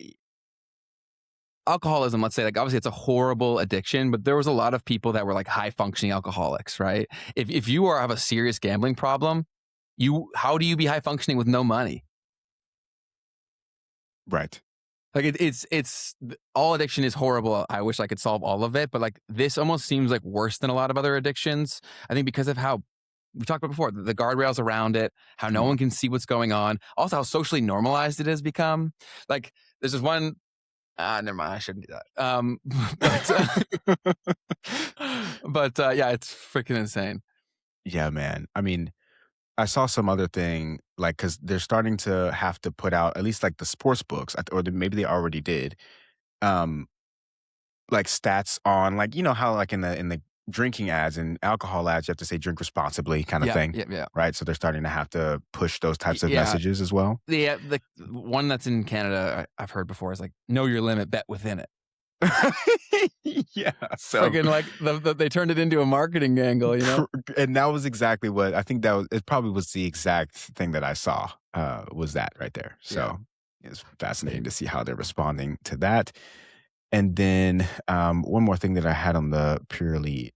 alcoholism, let's say, like obviously it's a horrible addiction, but there was a lot of people that were like high functioning alcoholics, right? If you have a serious gambling problem, how do you be high functioning with no money? Right. Like it's all addiction is horrible. I wish I could solve all of it, but like this almost seems like worse than a lot of other addictions. I think because of how we talked about before, the guardrails around it, how no one can see what's going on, also how socially normalized it has become. Like there's this one. Never mind. I shouldn't do that. But yeah, it's freaking insane. Yeah, man. I mean, I saw some other thing, like, because they're starting to have to put out at least like the sports books, or maybe they already did, um, like stats on, like, how like in the drinking ads and alcohol ads, you have to say drink responsibly kind of Yeah, thing, yeah. right? So they're starting to have to push those types of Yeah. messages as well. Yeah, the one that's in Canada I've heard before is like know your limit, bet within it. Yeah. So Freaking like they turned it into a marketing angle, and that was exactly what I think it probably was the exact thing that I saw, was that right there. So it's fascinating to see how they're responding to that. And then one more thing that I had on the purely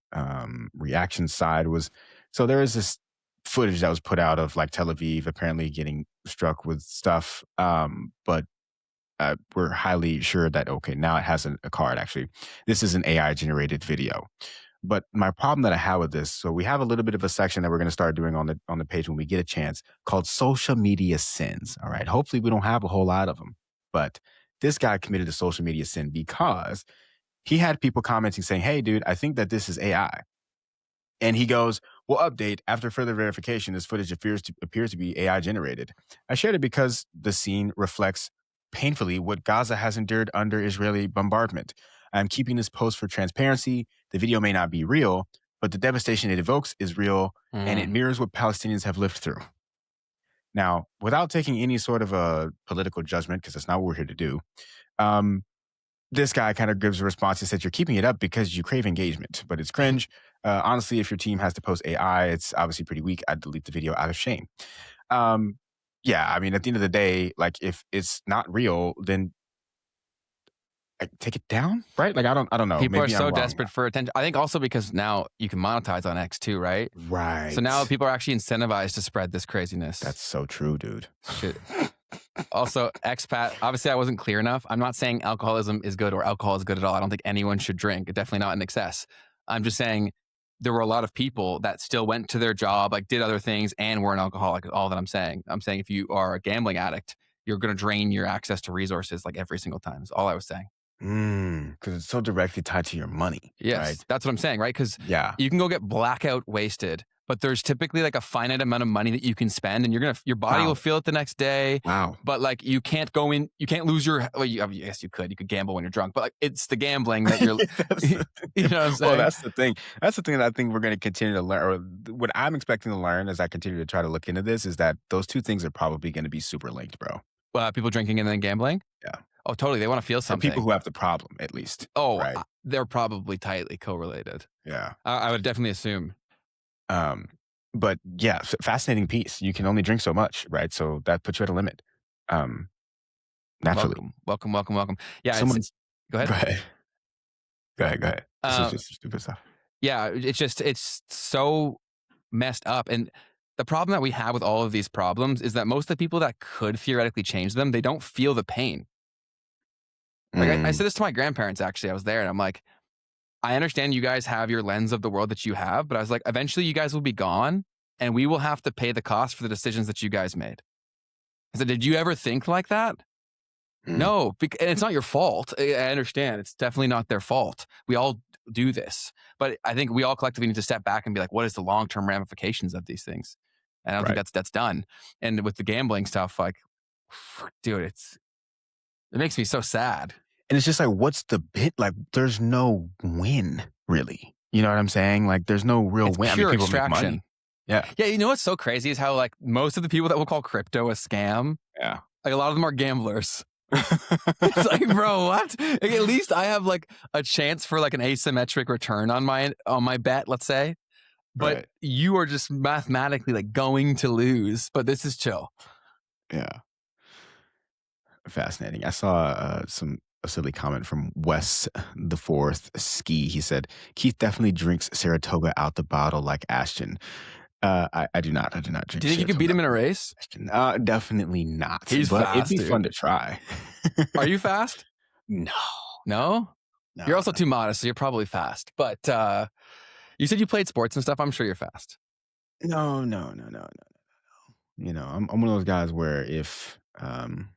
reaction side was, so there is this footage that was put out of like Tel Aviv apparently getting struck with stuff, but we're highly sure that, okay, now it has a card. Actually, this is an AI generated video. But my problem that I have with this, so we have a little bit of a section that we're going to start doing on the page when we get a chance, called social media sins. All right. Hopefully we don't have a whole lot of them, but this guy committed a social media sin because he had people commenting saying, "Hey, dude, I think that this is AI." And he goes, "Well, update. After further verification, this footage appears to be AI generated. I shared it because the scene reflects painfully what Gaza has endured under Israeli bombardment. I'm keeping this post for transparency. The video may not be real, but the devastation it evokes is real, and it mirrors what Palestinians have lived through." Now, without taking any sort of a political judgment, because that's not what we're here to do, this guy kind of gives a response. He said, "You're keeping it up because you crave engagement, but it's cringe. Honestly, if your team has to post AI, it's obviously pretty weak. I'd delete the video out of shame." Yeah, I mean, at the end of the day, like if it's not real, then like, take it down, right? Like I don't know. People Maybe are I'm so wrong. desperate for attention. I think also because now you can monetize on X too, right? Right. So now people are actually incentivized to spread this craziness. That's so true, dude. Shit. Also, expat, obviously I wasn't clear enough. I'm not saying alcoholism is good or alcohol is good at all. I don't think anyone should drink. Definitely not in excess. I'm just saying there were a lot of people that still went to their job, like did other things and were an alcoholic. All that I'm saying. I'm saying if you are a gambling addict, you're going to drain your access to resources like every single time. Is all I was saying. Because it's so directly tied to your money. Yes, right? That's what I'm saying, right? Because you can go get blackout wasted, but there's typically like a finite amount of money that you can spend, and your body will feel it the next day. Wow. But like you can't lose your. Well, yes, you could gamble when you're drunk, but like it's the gambling that you're. You know what I'm saying? Well, that's the thing. That's the thing that I think we're going to continue to learn, or what I'm expecting to learn as I continue to try to look into this, is that those two things are probably going to be super linked, bro. People drinking and then gambling. Yeah. Oh, totally. They want to feel For something. people who have the problem, at least. Oh, right? They're probably tightly correlated. Yeah. I would definitely assume. But yeah, fascinating piece. You can only drink so much, right? So that puts you at a limit. Naturally. Welcome. Yeah. Go ahead. Go ahead. This is just stupid stuff. Yeah. It's so messed up. And the problem that we have with all of these problems is that most of the people that could theoretically change them, they don't feel the pain. Like I said this to my grandparents, actually. I was there and I'm like, I understand you guys have your lens of the world that you have, but I was like, eventually you guys will be gone and we will have to pay the cost for the decisions that you guys made. I said, did you ever think like that? No, and it's not your fault. I understand. It's definitely not their fault. We all do this. But I think we all collectively need to step back and be like, what is the long-term ramifications of these things? And I don't think that's done. And with the gambling stuff, like, dude, it makes me so sad. And it's just like, what's the bit? Like, there's no win, really. You know what I'm saying? Like, there's no real It's win. I mean, pure people make money. extraction. Yeah. Yeah, you know what's so crazy is how like most of the people that will call crypto a scam, Yeah. like a lot of them are gamblers. It's like, bro, what? Like, at least I have like a chance for like an asymmetric return on my bet, let's say. But Right. you are just mathematically like going to lose. But this is chill. Yeah. Fascinating. I saw a silly comment from Wes the Fourth Ski. He said, Keith definitely drinks Saratoga out the bottle like Ashton. I do not. I do not drink. Do you think you could beat him in a race? Ashton. Definitely not. He's but it'd fast, be dude. fun to try. Are you fast? No. No? No. You're also too modest, so you're probably fast. But you said you played sports and stuff. I'm sure you're fast. No. You know, I'm one of those guys where if I'm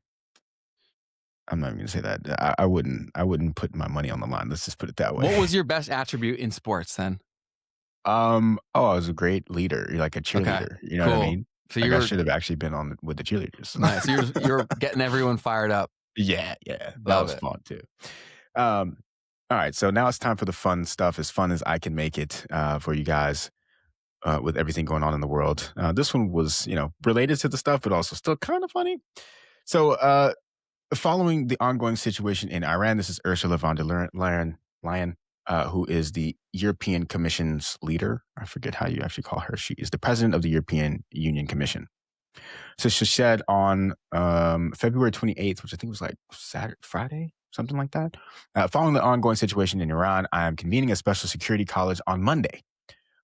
not even gonna say that. I wouldn't put my money on the line. Let's just put it that way. What was your best attribute in sports then? I was a great leader. You're like a cheerleader. You know what I cool. mean? So Like, I you're should have actually been on with the cheerleaders. nice. You're getting everyone fired up. Yeah. That Love was it. fun too. All right, so now it's time for the fun stuff, as fun as I can make it for you guys with everything going on in the world. This one was, related to the stuff, but also still kind of funny. So, following the ongoing situation in Iran, this is Ursula von der Leyen, who is the European Commission's leader. I forget how you actually call her. She is the president of the European Union Commission. So she said on February 28th, which I think was like Friday, something like that. Following the ongoing situation in Iran, I am convening a special security college on Monday.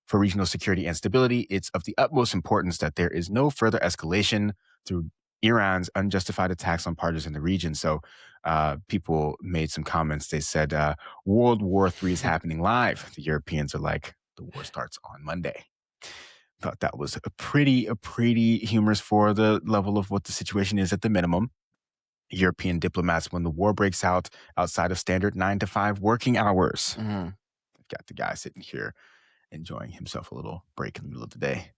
For regional security and stability, it's of the utmost importance that there is no further escalation through Iran's unjustified attacks on parties in the region. So people made some comments. They said, World War III is happening live. The Europeans are like, the war starts on Monday. Thought that was a pretty humorous for the level of what the situation is at the minimum. European diplomats, when the war breaks out outside of standard 9 to 5 working hours. Mhm. Got the guy sitting here enjoying himself a little break in the middle of the day.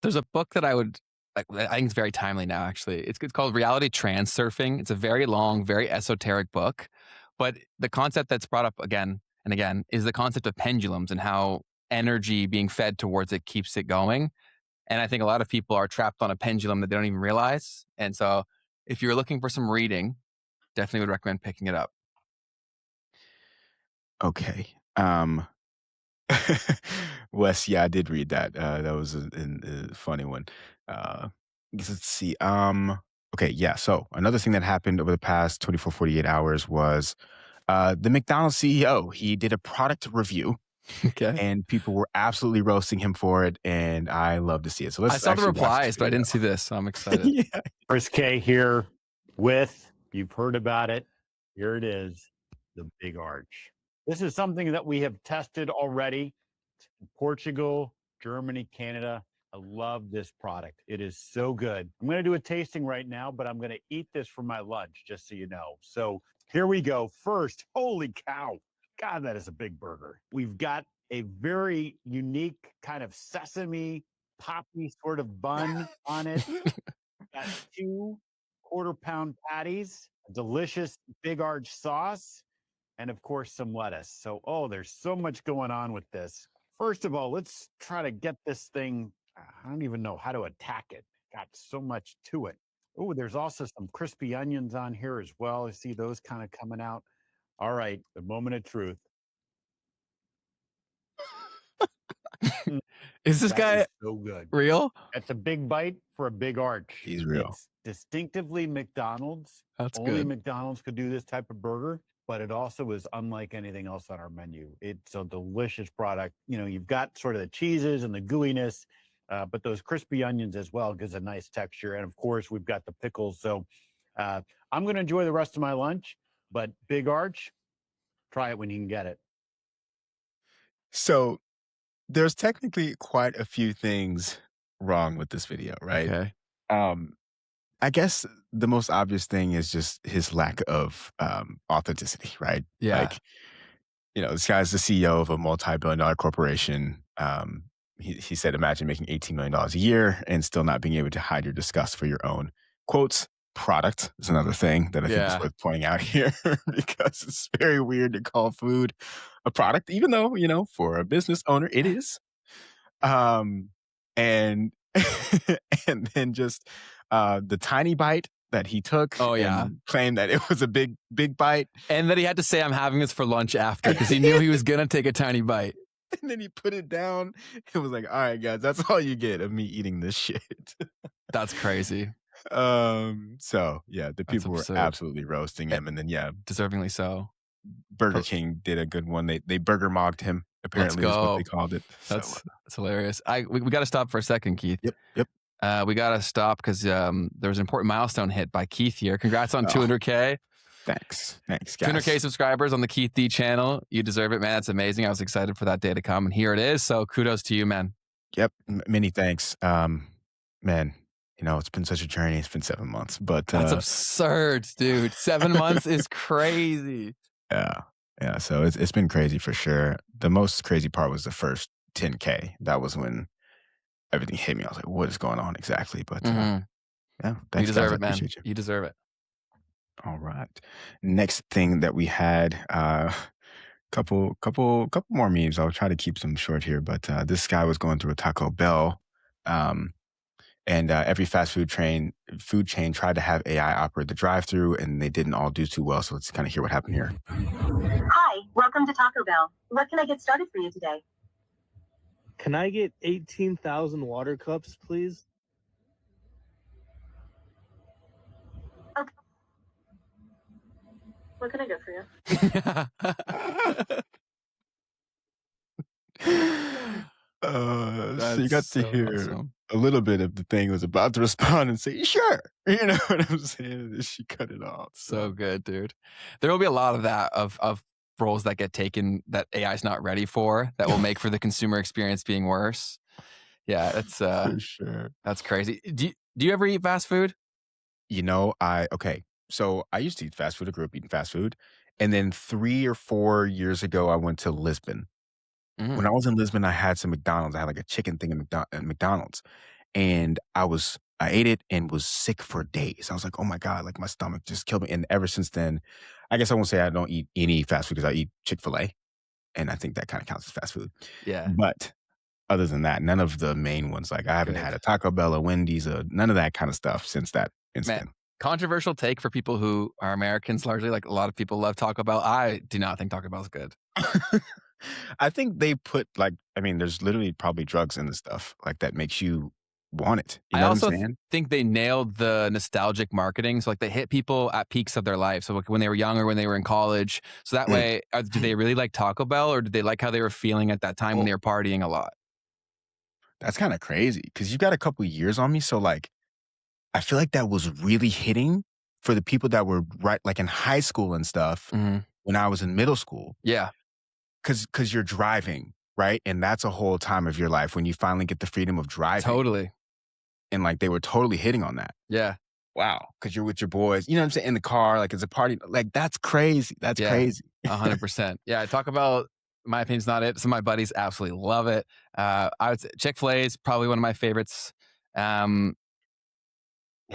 There's a book that I would like. I think it's very timely now. Actually, it's called Reality Transurfing. It's a very long, very esoteric book, but the concept that's brought up again and again is the concept of pendulums and how energy being fed towards it keeps it going. And I think a lot of people are trapped on a pendulum that they don't even realize. And so, if you're looking for some reading, definitely would recommend picking it up. Okay. Wes, yeah, I did read that. That was a funny one. Let's see. Okay, yeah. So another thing that happened over the past 24, 48 hours was the McDonald's CEO. He did a product review. Okay. And people were absolutely roasting him for it, and I love to see it. So let's. I saw the actually watch replies, this but I video. didn't see this, so I'm excited. Yeah. Chris K here with, you've heard about it. Here it is, the Big Arch. This is something that we have tested already in Portugal, Germany, Canada. I love this product. It is so good. I'm going to do a tasting right now, but I'm going to eat this for my lunch, just so you know. So here we go. First, holy cow. God, that is a big burger. We've got a very unique kind of sesame poppy sort of bun on it. Got 2 quarter-pound patties, a delicious Big Arch sauce, and of course some lettuce. So, there's so much going on with this. First of all, let's try to get this thing. I don't even know how to attack it. Got so much to it. Oh, there's also some crispy onions on here as well. I see those kind of coming out. All right, the moment of truth. Is this That guy is so good. real? That's a big bite for a Big Arch. He's real. It's distinctively McDonald's. That's Only good. McDonald's could do this type of burger, but it also is unlike anything else on our menu. It's a delicious product. You know, you've got sort of the cheeses and the gooiness, but those crispy onions as well gives a nice texture. And of course, we've got the pickles. So I'm going to enjoy the rest of my lunch, but Big Arch, try it when you can get it. So there's technically quite a few things wrong with this video, right? Okay. I guess the most obvious thing is just his lack of authenticity, right? Yeah. Like, this guy's the CEO of a multi-billion-dollar corporation. He said, imagine making $18 million a year and still not being able to hide your disgust for your own, quotes, product is another thing that I think is Yeah. worth pointing out here because it's very weird to call food a product, even though, for a business owner, it is. Um, and and then just the tiny bite that he took Oh, yeah. and claimed that it was a big bite. And then he had to say, I'm having this for lunch after, because he knew he was going to take a tiny bite. And then he put it down and was like, all right, guys, that's all you get of me eating this shit. That's crazy. So yeah, the people were absurd. absolutely roasting him. And then Deservingly so. Burger King did a good one. They burger mogged him, apparently is what they called it. That's hilarious. We got to stop for a second, Keith. Yep. We got to stop because there was an important milestone hit by Keith here. Congrats on 200K. Thanks, guys. 200K subscribers on the Keith D channel. You deserve it, man. It's amazing. I was excited for that day to come, and here it is. So kudos to you, man. Yep, many thanks. Man, it's been such a journey. It's been 7 months, but that's absurd, dude. 7 months is crazy. Yeah. So it's been crazy for sure. The most crazy part was the first 10K. That was when everything hit me. I was like, what is going on exactly? But yeah, thanks, you deserve guys. it, man. Appreciate you. You deserve it. All right. Next thing that we had, couple more memes. I'll try to keep them short here, but this guy was going through a Taco Bell, and every fast food chain tried to have AI operate the drive-through, and they didn't all do too well. So let's kind of hear what happened here. Hi, welcome to Taco Bell. What can I get started for you today? Can I get 18,000 water cups, please? Okay. What can I get for you? So you got to hear awesome. a little bit of the thing. Was about to respond and say, sure. You know what I'm saying? And she cut it off. So good, dude. There will be a lot of that, of roles that get taken that AI is not ready for, that will make for the consumer experience being worse. Yeah, that's for sure. That's crazy. Do you ever eat fast food? So I used to eat fast food. I grew up eating fast food. And then 3 or 4 years ago, I went to Lisbon. When I was in Lisbon, I had some McDonald's. I had like a chicken thing at McDonald's. And I ate it and was sick for days. I was like, oh my God, like my stomach just killed me. And ever since then, I guess I won't say I don't eat any fast food because I eat Chick-fil-A. And I think that kind of counts as fast food. Yeah. But other than that, none of the main ones, like I haven't had a Taco Bell, a Wendy's, none of that kind of stuff since that incident. Man, controversial take for people who are Americans largely. Like a lot of people love Taco Bell. I do not think Taco Bell is good. I think they put there's literally probably drugs in the stuff like that makes you want it. You know I also what I'm saying? think they nailed the nostalgic marketing. So like they hit people at peaks of their life. So like when they were young or when they were in college. So that way, did they really like Taco Bell or did they like how they were feeling at that time when they were partying a lot? That's kind of crazy because you've got a couple years on me. So like, I feel like that was really hitting for the people that were right, like in high school and stuff when I was in middle school. Yeah. Because you're driving, right? And that's a whole time of your life when you finally get the freedom of driving. Totally. And like they were totally hitting on that. Yeah. Wow. Because you're with your boys, you know what I'm saying? In the car, like it's a party. Like that's crazy. That's crazy. 100%. Yeah. Talk about, my opinion's not it. Some of my buddies absolutely love it. I would say Chick-fil-A is probably one of my favorites. Yeah,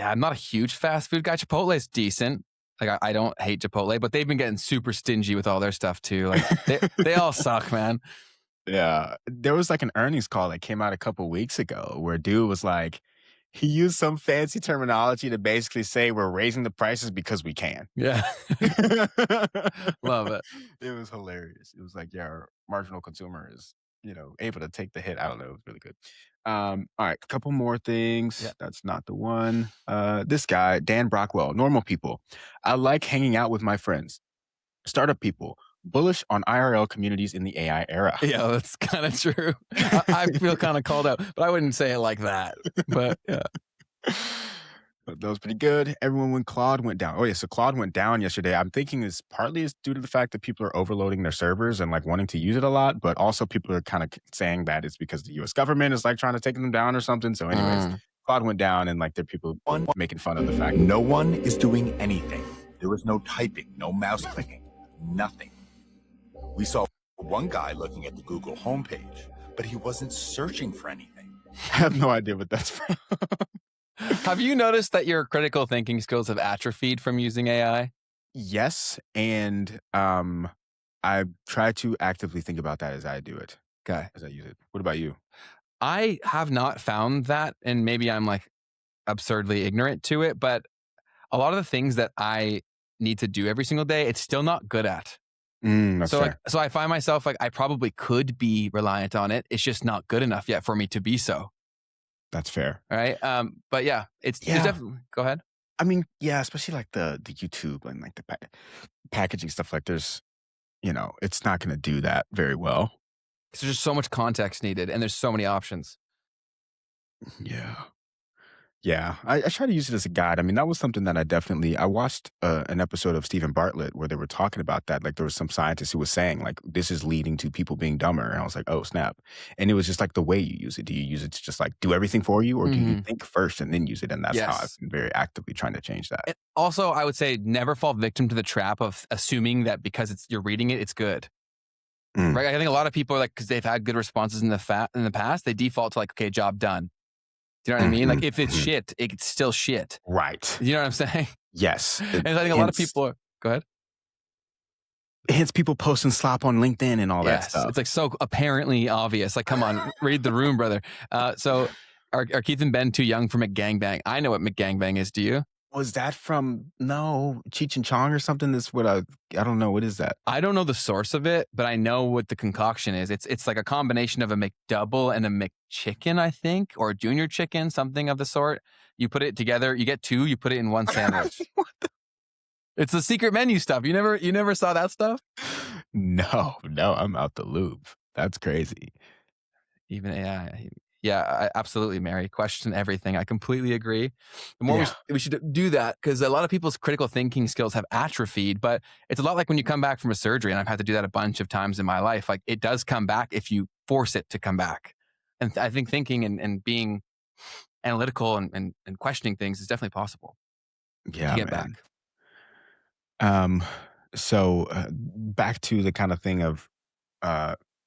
I'm not a huge fast food guy. Chipotle is decent. Like I don't hate Chipotle, but they've been getting super stingy with all their stuff too. Like they all suck, man. Yeah. There was like an earnings call that came out a couple weeks ago where a dude was like, he used some fancy terminology to basically say we're raising the prices because we can. Yeah. Love it. It was hilarious. It was like, yeah, our marginal consumer is, able to take the hit. I don't know. It was really good. All right, a couple more things. Yeah. That's not the one. This guy, Dan Brockwell, normal people. I like hanging out with my friends. Startup people, bullish on IRL communities in the AI era. Yeah, that's kind of true. I feel kind of called out, but I wouldn't say it like that. But yeah. But that was pretty good. Everyone when Claude went down. Oh yeah, so Claude went down yesterday. I'm thinking this partly is due to the fact that people are overloading their servers and like wanting to use it a lot, but also people are kind of saying that it's because the US government is like trying to take them down or something. So anyways, Claude went down and like there are people making fun of the fact. No one is doing anything. There was no typing, no mouse clicking, nothing. We saw one guy looking at the Google homepage, but he wasn't searching for anything. I have no idea what that's from. Have you noticed that your critical thinking skills have atrophied from using AI? Yes, and I try to actively think about that as I do it, Okay. as I use it. What about you? I have not found that, and maybe I'm like absurdly ignorant to it, but a lot of the things that I need to do every single day, it's still not good at. That's fair. So I find myself like I probably could be reliant on it. It's just not good enough yet for me to be so. That's fair. Right. But yeah, there's Yeah. definitely go ahead. I mean, yeah, especially like the YouTube and like the packaging stuff. Like, there's, it's not going to do that very well. Because there's just so much context needed, and there's so many options. Yeah. Yeah, I try to use it as a guide. I mean, that was something that I watched an episode of Stephen Bartlett where they were talking about that. Like, there was some scientist who was saying, like, this is leading to people being dumber. And I was like, oh, snap. And it was just like the way you use it. Do you use it to just like do everything for you, or do you think first and then use it? And that's how I've Yes. been very actively trying to change that. And also, I would say never fall victim to the trap of assuming that because you're reading it, it's good. Right? I think a lot of people are like, because they've had good responses in the past, they default to like, okay, job done. Do you know what I mean? Like, if it's shit, it's still shit. Right. You know what I'm saying? Yes. And I think a lot of people are, go ahead. Hence people posting slop on LinkedIn and all that stuff. It's like so apparently obvious. Like, come on, read the room, brother. So are Keith and Ben too young for McGangbang? I know what McGangbang is. Do you? Was that from Cheech and Chong or something? That's what I don't know. What is that? I don't know the source of it, but I know what the concoction is. It's like a combination of a McDouble and a McChicken, I think, or a junior chicken, something of the sort. You put it together, you get two, you put it in one sandwich. It's the secret menu stuff. You never saw that stuff? No, I'm out the loop. That's crazy. Even AI. Yeah, absolutely, Mary. Question everything. I completely agree. The more we should do that, because a lot of people's critical thinking skills have atrophied, but it's a lot like when you come back from a surgery, and I've had to do that a bunch of times in my life. Like, it does come back if you force it to come back. And I think thinking and being analytical and questioning things is definitely possible Yeah, to get man. back. So back to the kind of thing of,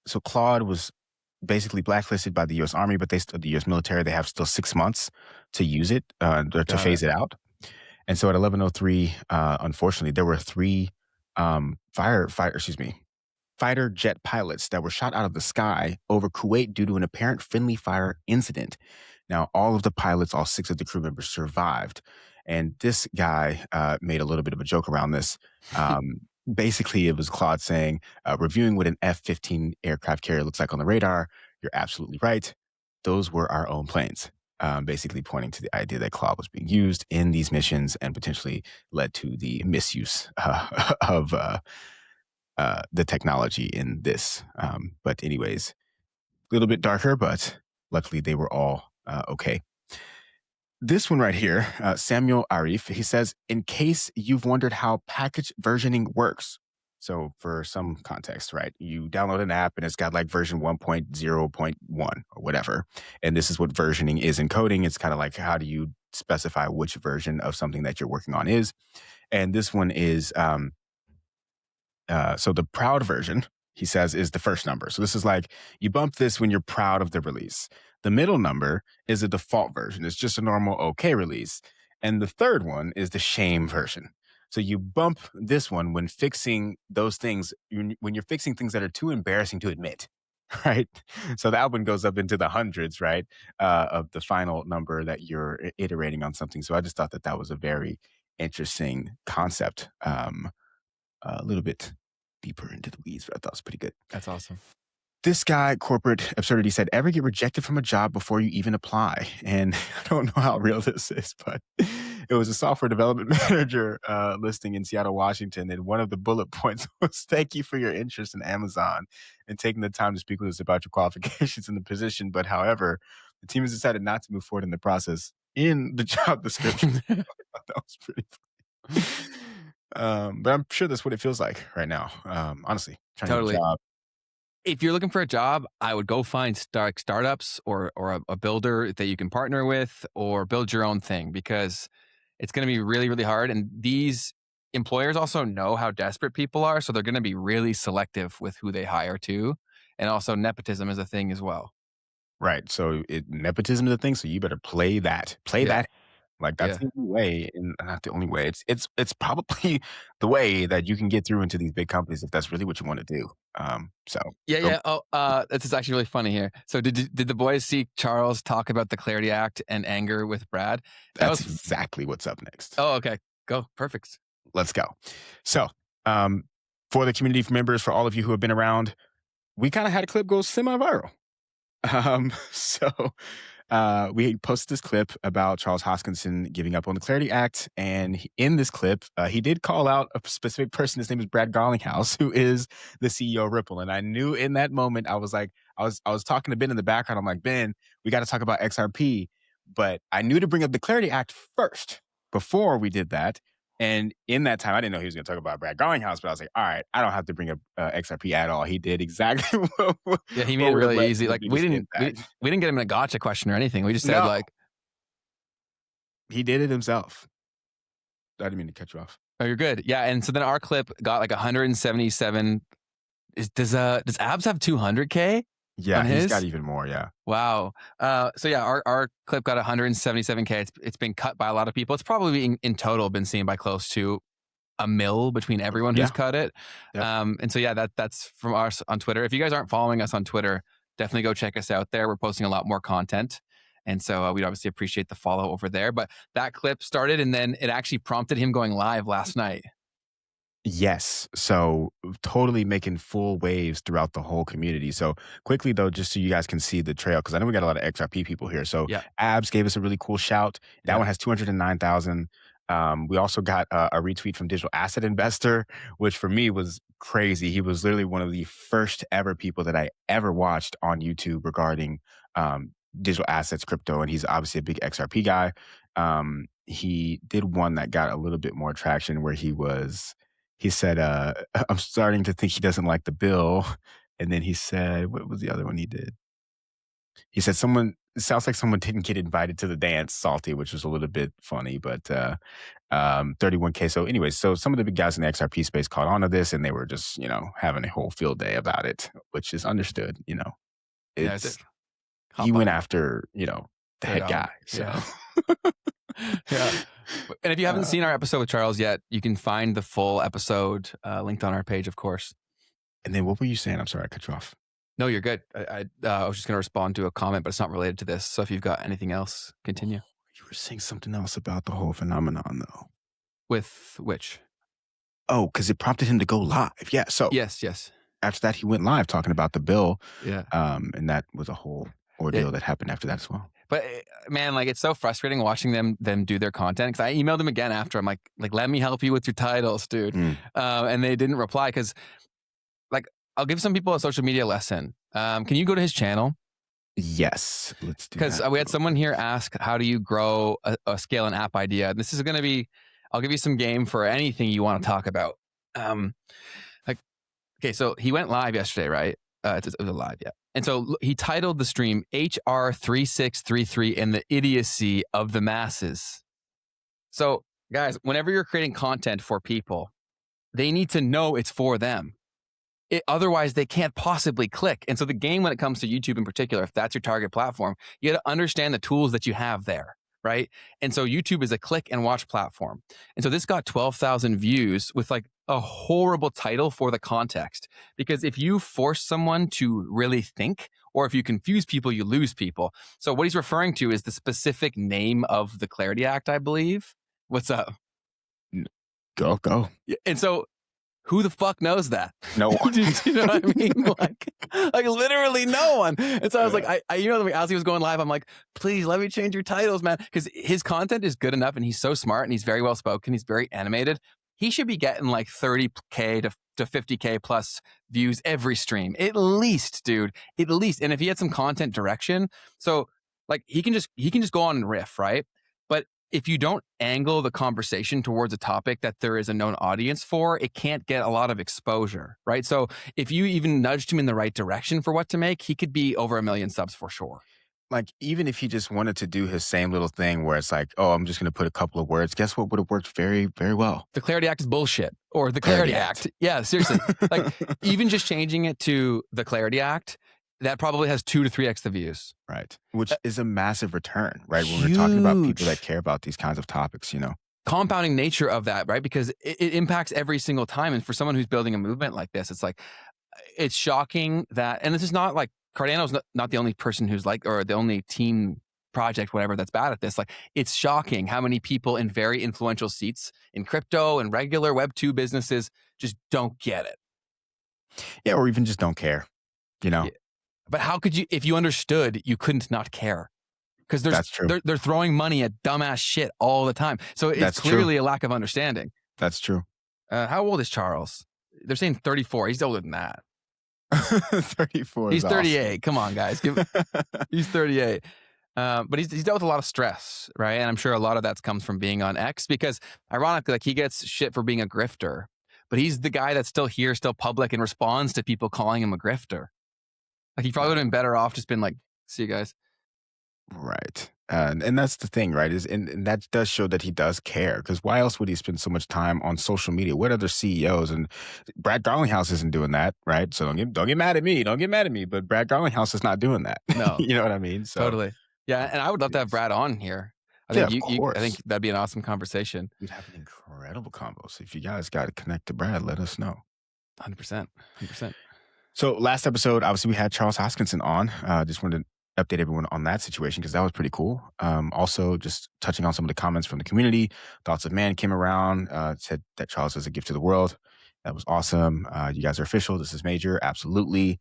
so Claude was basically blacklisted by the U.S. Army, but the U.S. military, they have still 6 months to use it, to phase it out. And so at 11:03, unfortunately, there were 3 fighter jet pilots that were shot out of the sky over Kuwait due to an apparent friendly fire incident. Now, all of the pilots, all 6 of the crew members survived. And this guy made a little bit of a joke around this. Basically, it was Claude saying, reviewing what an F-15 aircraft carrier looks like on the radar. You're absolutely right. Those were our own planes. Basically pointing to the idea that Claude was being used in these missions and potentially led to the misuse of the technology in this. But anyways, a little bit darker, but luckily they were all okay. This one right here, Samuel Arif, he says, in case you've wondered how package versioning works. So for some context, right, you download an app and it's got like version 1.0.1 or whatever. And this is what versioning is in coding. It's kind of like, how do you specify which version of something that you're working on is? And this one is, so the proud version, he says, is the first number. So this is like, you bump this when you're proud of the release. The middle number is a default version. It's just a normal okay release. And the third one is the shame version. So you bump this one when fixing those things, when you're fixing things that are too embarrassing to admit, right? So that one goes up into the hundreds, right? Of the final number that you're iterating on something. So I just thought that was a very interesting concept. A little bit deeper into the weeds, but I thought it was pretty good. That's awesome. This guy, Corporate Absurdity, said, ever get rejected from a job before you even apply? And I don't know how real this is, but it was a software development manager listing in Seattle, Washington. And one of the bullet points was, thank you for your interest in Amazon and taking the time to speak with us about your qualifications in the position. But however, the team has decided not to move forward in the process in the job description. That was pretty funny. But I'm sure that's what it feels like right now. Honestly, trying to get a job. If you're looking for a job, I would go find startups or a builder that you can partner with, or build your own thing, because it's going to be really, really hard. And these employers also know how desperate people are. So they're going to be really selective with who they hire too. And also nepotism is a thing as well. Right. So nepotism is a thing. So you better play that Like that's the only way, and not the only way. It's probably the way that you can get through into these big companies if that's really what you want to do. So Yeah. Oh, this is actually really funny here. So did the boys see Charles talk about the Clarity Act and anger with Brad? That's exactly what's up next. Oh, okay. Go. Perfect. Let's go. So, for the community members, for all of you who have been around, we kind of had a clip go semi-viral. We posted this clip about Charles Hoskinson giving up on the Clarity Act, and in this clip, he did call out a specific person. His name is Brad Garlinghouse, who is the CEO of Ripple. And I knew in that moment, I was talking to Ben in the background. I'm like, Ben, we got to talk about XRP, but I knew to bring up the Clarity Act first before we did that. And in that time, I didn't know he was going to talk about Brad Garlinghouse, but I was like, all right, I don't have to bring up XRP at all. He did exactly what he made it really easy. Like we didn't get him in a gotcha question or anything. We just said like, he did it himself. I didn't mean to cut you off. Oh, you're good. Yeah. And so then our clip got like 177. Does Abs have 200K? Yeah, he's got even more. Yeah. Wow. So yeah, our clip got 177K. It's been cut by a lot of people. It's probably in total been seen by close to 1 mil between everyone who's cut it. Yep. And so yeah, that's from us on Twitter. If you guys aren't following us on Twitter, definitely go check us out there. We're posting a lot more content. And so we'd obviously appreciate the follow over there. But that clip started, and then it actually prompted him going live last night. Yes. So totally making full waves throughout the whole community. So quickly though, just so you guys can see the trail, because I know we got a lot of XRP people here. So Abs gave us a really cool shout. That one has 209,000. We also got a retweet from Digital Asset Investor, which for me was crazy. He was literally one of the first ever people that I ever watched on YouTube regarding digital assets, crypto, and he's obviously a big XRP guy. He did one that got a little bit more traction where he said, I'm starting to think he doesn't like the bill. And then he said, what was the other one he did? He said, it sounds like someone didn't get invited to the dance, salty, which was a little bit funny, but 31K. So anyways, so some of the big guys in the XRP space caught on to this, and they were just, having a whole field day about it, which is understood, he went after, the head guy. So. Yeah. And if you haven't seen our episode with Charles yet, you can find the full episode linked on our page, of course. And then what were you saying? I'm sorry, I cut you off. No, you're good. I was just going to respond to a comment, but it's not related to this. So if you've got anything else, continue. You were saying something else about the whole phenomenon, though. With which? Oh, because it prompted him to go live. Yeah. So yes. After that, he went live talking about the bill. Yeah. And that was a whole ordeal that happened after that as well. But man, like it's so frustrating watching them do their content, because I emailed them again after. I'm like let me help you with your titles, dude. And they didn't reply because, like, I'll give some people a social media lesson. Can you go to his channel? Yes, let's do that. Because we had someone here ask, how do you grow a scale and app idea? And this is going to be, I'll give you some game for anything you want to talk about. Okay, so he went live yesterday, right? It was live, yeah. And so he titled the stream HR 3633 and the idiocy of the masses. So guys, whenever you're creating content for people, they need to know it's for them. Otherwise, they can't possibly click. And so the game, when it comes to YouTube in particular, if that's your target platform, you got to understand the tools that you have there, right? And so YouTube is a click and watch platform. And so this got 12,000 views with like a horrible title for the context. Because if you force someone to really think, or if you confuse people, you lose people. So what he's referring to is the specific name of the Clarity Act, I believe. What's up? Go. And so who the fuck knows that? No one. Do you know what I mean? Like literally no one. And so I was like, I emailed him as he was going live. I'm like, please let me change your titles, man. Because his content is good enough, and he's so smart, and he's very well spoken. He's very animated. He should be getting like 30K to 50K plus views every stream. At least, dude. At least. And if he had some content direction, so like he can just go on and riff, right? But if you don't angle the conversation towards a topic that there is a known audience for, it can't get a lot of exposure, right? So if you even nudged him in the right direction for what to make, he could be over 1 million subs for sure. Like, even if he just wanted to do his same little thing where it's like, oh, I'm just going to put a couple of words, guess what would have worked very, very well? The Clarity Act is bullshit. Or the Clarity Act. Yeah, seriously. Like, even just changing it to the Clarity Act, that probably has 2 to 3x the views. Right. Which is a massive return, right? When we're talking about people that care about these kinds of topics, Compounding nature of that, right? Because it impacts every single time. And for someone who's building a movement like this, it's like, it's shocking that, and this is not like Cardano's not the only person who's like, or the only team project, whatever, that's bad at this. Like, it's shocking how many people in very influential seats in crypto and regular Web2 businesses just don't get it. Yeah, or even just don't care, Yeah. But how could you, if you understood, you couldn't not care? Because That's true. They're throwing money at dumbass shit all the time. So it's That's clearly true. a lack of understanding. That's true. How old is Charles? They're saying 34. He's older than that. 34. He's is 38. awesome. Come on, guys. He's 38. But he's dealt with a lot of stress, right? And I'm sure a lot of that comes from being on X, because ironically, like, he gets shit for being a grifter, but he's the guy that's still here, still public, and responds to people calling him a grifter. Like, he probably would have been better off just been like, see you guys. Right. And that's the thing, right? And that does show that he does care, because why else would he spend so much time on social media? What other CEOs? And Brad Garlinghouse isn't doing that, right? So don't get mad at me. Don't get mad at me. But Brad Garlinghouse is not doing that. No. You know what I mean? So, Totally. Yeah, and I would love to have Brad on here. I Yeah, think of course. I think that'd be an awesome conversation. We'd have an incredible combo. So if you guys got to connect to Brad, let us know. 100%. 100%. So last episode, obviously, we had Charles Hoskinson on. Just wanted to update everyone on that situation, because that was pretty cool. Also, just touching on some of the comments from the community. Thoughts of Man came around, said that Charles is a gift to the world. That was awesome. You guys are official. This is major. Absolutely.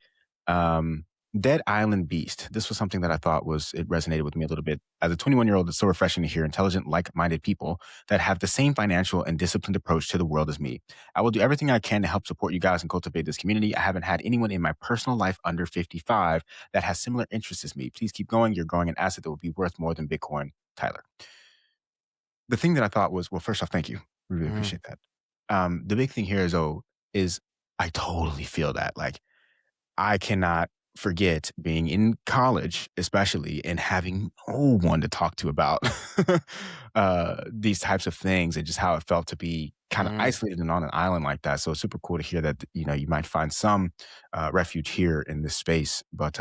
Dead Island Beast. This was something that I thought it resonated with me a little bit. As a 21-year-old, it's so refreshing to hear intelligent, like-minded people that have the same financial and disciplined approach to the world as me. I will do everything I can to help support you guys and cultivate this community. I haven't had anyone in my personal life under 55 that has similar interests as me. Please keep going. You're growing an asset that will be worth more than Bitcoin. Tyler. The thing that I thought was, well, first off, thank you. We really appreciate that. The big thing here is I totally feel that. Like, I cannot forget being in college, especially, and having no one to talk to about these types of things, and just how it felt to be kind of isolated and on an island like that. So it's super cool to hear that, you might find some refuge here in this space. But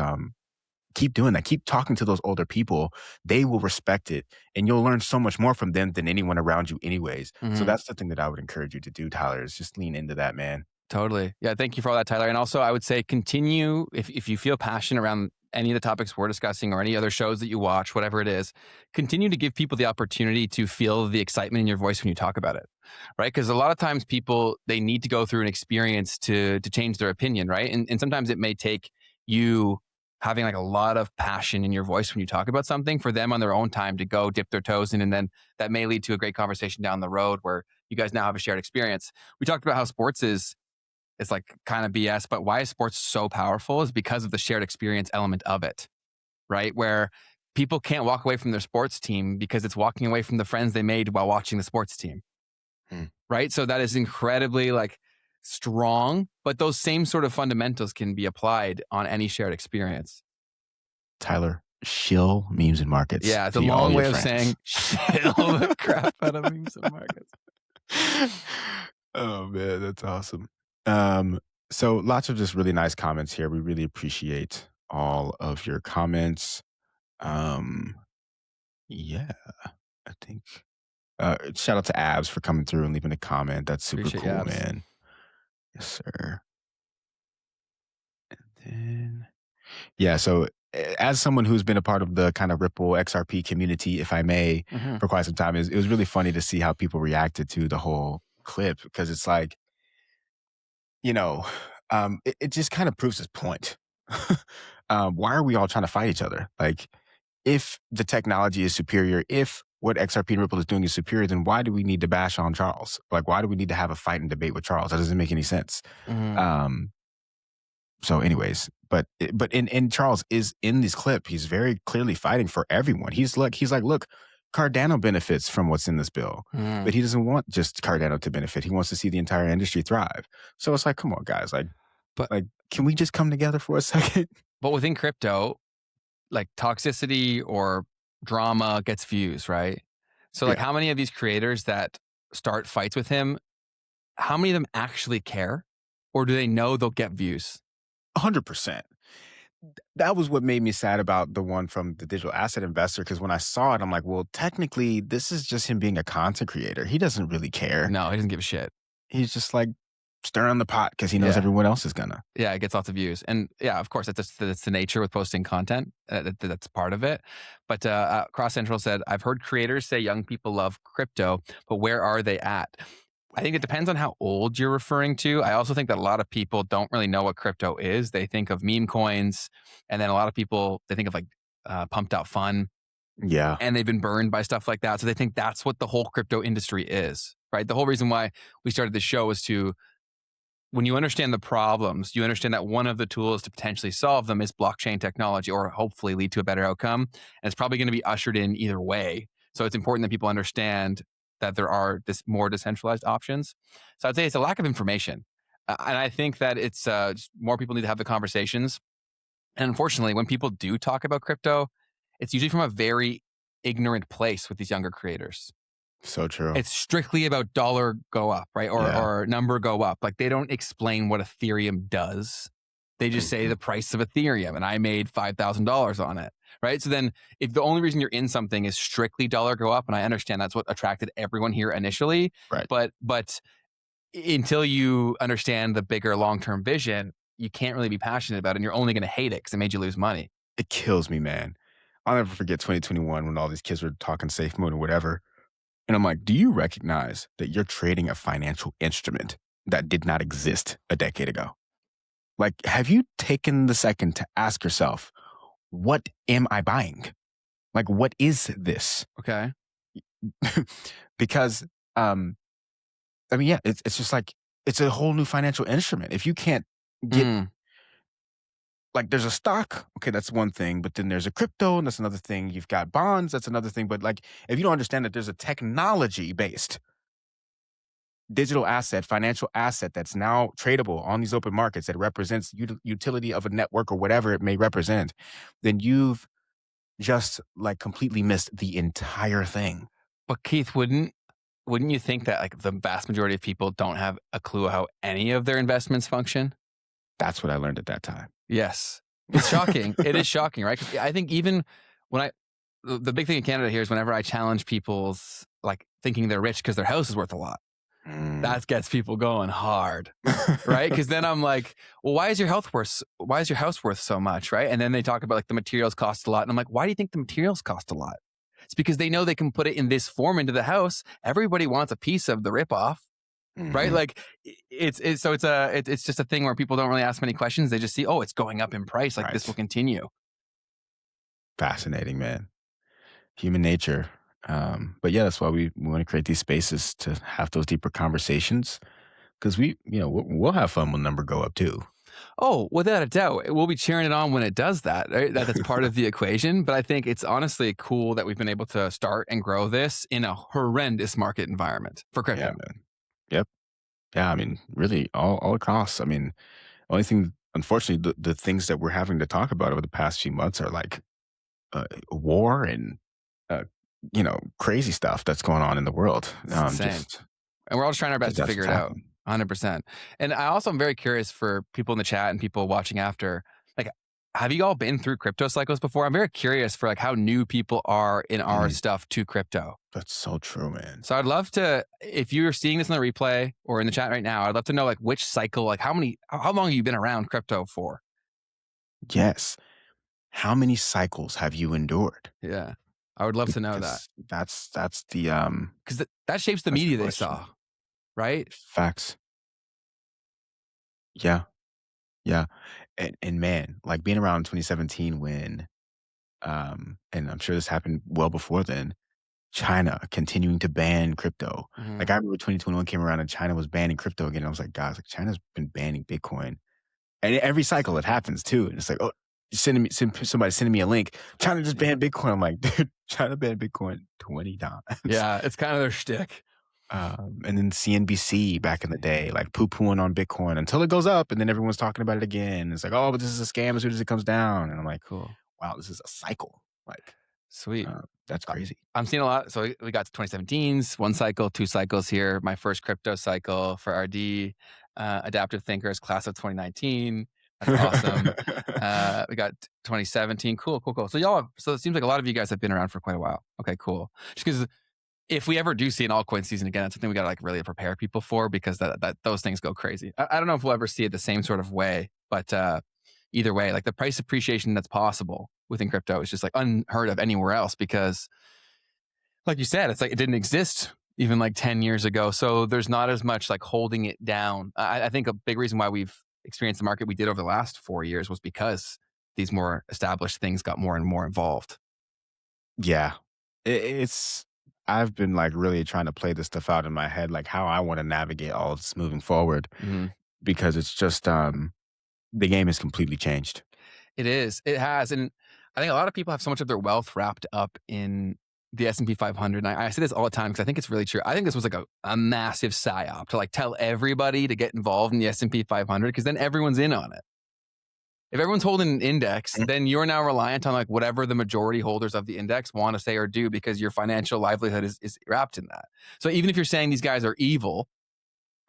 keep doing that. Keep talking to those older people. They will respect it, and you'll learn so much more from them than anyone around you anyways. So that's the thing that I would encourage you to do, Tyler, is just lean into that, man. Totally. Yeah. Thank you for all that, Tyler. And also, I would say continue, if you feel passionate around any of the topics we're discussing or any other shows that you watch, whatever it is, continue to give people the opportunity to feel the excitement in your voice when you talk about it, right? Because a lot of times people, they need to go through an experience to change their opinion, right? And sometimes it may take you having like a lot of passion in your voice when you talk about something for them on their own time to go dip their toes in. And then that may lead to a great conversation down the road where you guys now have a shared experience. We talked about how sports is like kind of BS, but why is sports so powerful is because of the shared experience element of it, right? Where people can't walk away from their sports team because it's walking away from the friends they made while watching the sports team, right? So that is incredibly like strong, but those same sort of fundamentals can be applied on any shared experience. Tyler, shill memes and markets. Yeah, it's a long way of saying shill the crap out of memes and markets. Oh man, that's awesome. So lots of just really nice comments here. We really appreciate all of your comments. Yeah, I think shout out to Abs for coming through and leaving a comment. That's super Appreciate cool, you, Abs. man. Yes, sir. And then yeah, so as someone who's been a part of the kind of Ripple XRP community, if I may, for quite some time, it was really funny to see how people reacted to the whole clip, because it's like, it just kind of proves his point. Why are we all trying to fight each other? Like, if the technology is superior, if what XRP and Ripple is doing is superior, then why do we need to bash on Charles? Like, why do we need to have a fight and debate with Charles? That doesn't make any sense. So anyways, but in Charles is in this clip, he's very clearly fighting for everyone. He's like, look, Cardano benefits from what's in this bill, but he doesn't want just Cardano to benefit. He wants to see the entire industry thrive. So it's like, come on, guys, but can we just come together for a second? But within crypto, like toxicity or drama gets views, right? So like, how many of these creators that start fights with him, how many of them actually care, or do they know they'll get views? 100%. That was what made me sad about the one from the digital asset investor, because when I saw it, I'm like, well, technically, this is just him being a content creator. He doesn't really care. No, he doesn't give a shit. He's just like stirring the pot because he knows Yeah. everyone else is gonna. Yeah, it gets lots of views. And yeah, of course, that's the nature with posting content. That's part of it. But Cross Central said, I've heard creators say young people love crypto, but where are they at? I think it depends on how old you're referring to. I also think that a lot of people don't really know what crypto is. They think of meme coins, and then a lot of people, they think of like pumped out fun, Yeah. and they've been burned by stuff like that. So they think that's what the whole crypto industry is, right? The whole reason why we started this show is to, when you understand the problems, you understand that one of the tools to potentially solve them is blockchain technology, or hopefully lead to a better outcome. And it's probably going to be ushered in either way. So it's important that people understand that there are more decentralized options. So I'd say it's a lack of information. And I think that it's just more people need to have the conversations. And unfortunately, when people do talk about crypto, it's usually from a very ignorant place with these younger creators. So true. It's strictly about dollar go up, right? Or number go up. Like, they don't explain what Ethereum does. They just say the price of Ethereum, and I made $5,000 on it, right? So then if the only reason you're in something is strictly dollar go up, and I understand that's what attracted everyone here initially, Right. but until you understand the bigger long-term vision, you can't really be passionate about it, and you're only going to hate it because it made you lose money. It kills me, man. I'll never forget 2021 when all these kids were talking safe mode or whatever. And I'm like, do you recognize that you're trading a financial instrument that did not exist a decade ago? Like, have you taken the second to ask yourself, what am I buying? Like, what is this? Okay. Because, I mean, yeah, it's just like, it's a whole new financial instrument. If you can't get, like, there's a stock, okay, that's one thing, but then there's a crypto, and that's another thing. You've got bonds, that's another thing. But like, if you don't understand that there's a technology-based digital asset, financial asset that's now tradable on these open markets that represents utility of a network or whatever it may represent, then you've just like completely missed the entire thing. But Keith, wouldn't you think that like the vast majority of people don't have a clue how any of their investments function? That's what I learned at that time. Yes. It's shocking. It is shocking, right? 'Cause I think even when the big thing in Canada here is whenever I challenge people's like thinking they're rich because their house is worth a lot, that gets people going hard, right? Because then I'm like, well, why is your house worth so much, right? And then they talk about like the materials cost a lot, and I'm like, why do you think the materials cost a lot? It's because they know they can put it in this form into the house. Everybody wants a piece of the ripoff, right? Like it's just a thing where people don't really ask many questions. They just see, oh, it's going up in price. Like this will continue. Fascinating, man. Human nature. But yeah, that's why we want to create these spaces to have those deeper conversations, because we'll have fun when number go up too. Oh, without a doubt. We'll be cheering it on when it does that. Right? That's part of the equation. But I think it's honestly cool that we've been able to start and grow this in a horrendous market environment for crypto. Yeah, man. Yep. Yeah, I mean, really all across. I mean, only thing, unfortunately, the things that we're having to talk about over the past few months are like war and crazy stuff that's going on in the world. Insane. And we're all just trying our best to figure it out. 100%. And I also am very curious for people in the chat and people watching after, like, have you all been through crypto cycles before? I'm very curious for like how new people are in our stuff to crypto. That's so true, man. So I'd love to, if you're seeing this in the replay or in the chat right now, I'd love to know like which cycle, like how long have you been around crypto for? Yes. How many cycles have you endured? Yeah. I would love to know that. That's the because that shapes the media they saw, right? Facts. Yeah. And man, like being around 2017 when and I'm sure this happened well before then, China continuing to ban crypto. Like I remember 2021 came around and China was banning crypto again. I was like, guys, like China's been banning Bitcoin. And every cycle it happens too. And it's like, oh, somebody sending me a link. China just banned Bitcoin. I'm like, dude, China banned Bitcoin 20 times. Yeah, it's kind of their shtick. And then CNBC back in the day, like poo-pooing on Bitcoin until it goes up, and then everyone's talking about it again. It's like, oh, but this is a scam as soon as it comes down. And I'm like, cool. Wow, this is a cycle. Like, sweet. That's crazy. I'm seeing a lot. So we got to 2017s, one cycle, two cycles here. My first crypto cycle for RD, Adaptive Thinkers, class of 2019. That's awesome. We got 2017. Cool. So it seems like a lot of you guys have been around for quite a while. Okay, cool. Just because if we ever do see an altcoin season again, that's something we got to like really prepare people for, because that those things go crazy. I don't know if we'll ever see it the same sort of way, but either way, like the price appreciation that's possible within crypto is just like unheard of anywhere else, because like you said, it's like it didn't exist even like 10 years ago. So there's not as much like holding it down. I think a big reason why we've experienced the market we did over the last 4 years was because these more established things got more and more involved. Yeah. It's I've been like really trying to play this stuff out in my head, like how I want to navigate all this moving forward, because it's just the game has completely changed. It is. It has. And I think a lot of people have so much of their wealth wrapped up in the S&P 500. And I say this all the time because I think it's really true. I think this was like a massive psyop to like tell everybody to get involved in the S&P 500, because then everyone's in on it. If everyone's holding an index, then you're now reliant on like whatever the majority holders of the index want to say or do, because your financial livelihood is wrapped in that. So even if you're saying these guys are evil,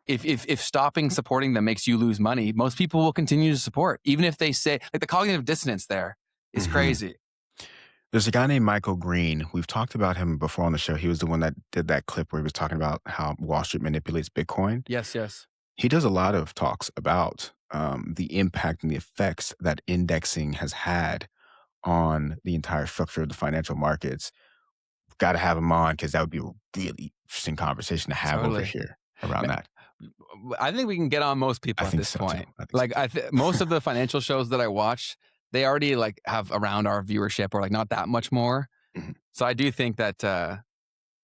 if stopping supporting them makes you lose money, most people will continue to support, even if they say, like, the cognitive dissonance there is crazy. There's a guy named Michael Green. We've talked about him before on the show. He was the one that did that clip where he was talking about how Wall Street manipulates Bitcoin. Yes. He does a lot of talks about the impact and the effects that indexing has had on the entire structure of the financial markets. Got to have him on, because that would be a really interesting conversation to have over here around that. I think we can get on most people at this point. Like most of the financial shows that I watch, they already like have around our viewership, or like not that much more. So I do think that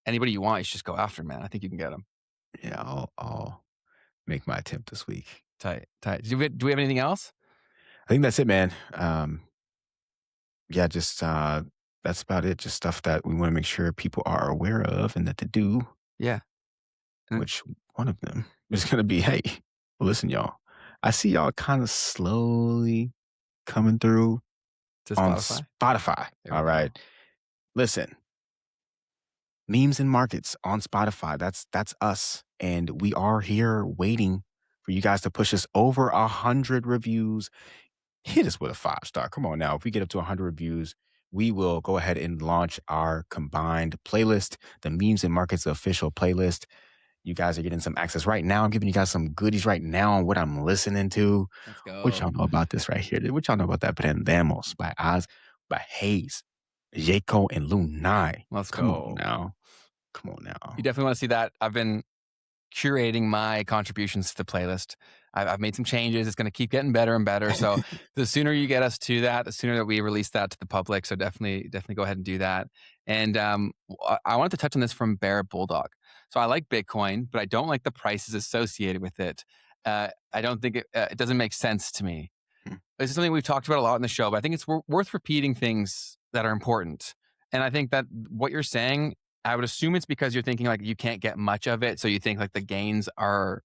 anybody you want, you should just go after, man. I think you can get them. Yeah, I'll make my attempt this week. Tight. Do we have anything else? I think that's it, man. Yeah, just that's about it. Just stuff that we want to make sure people are aware of and that they do. Yeah. Which one of them is going to be, hey, listen, y'all, I see y'all kind of slowly coming through on Spotify. All right. Listen, memes and markets on Spotify. That's us. And we are here waiting for you guys to push us over 100 reviews. Hit us with a 5-star. Come on now. If we get up to 100 reviews, we will go ahead and launch our combined playlist, the Memes and Markets official playlist. You guys are getting some access right now. I'm giving you guys some goodies right now on what I'm listening to. Let's go. What y'all know about this right here? What y'all know about that? Prendemos by Oz, by Hayes, Jaco, and Lunai. Let's Come go. on now. Come on now. You definitely want to see that. I've been curating my contributions to the playlist. I've made some changes. It's going to keep getting better and better. So the sooner you get us to that, the sooner that we release that to the public. So definitely go ahead and do that. And I wanted to touch on this from Bear Bulldog. So I like Bitcoin, but I don't like the prices associated with it. I don't think it doesn't make sense to me. This is something we've talked about a lot in the show, but I think it's worth repeating things that are important. And I think that what you're saying, I would assume it's because you're thinking like you can't get much of it. So you think like the gains are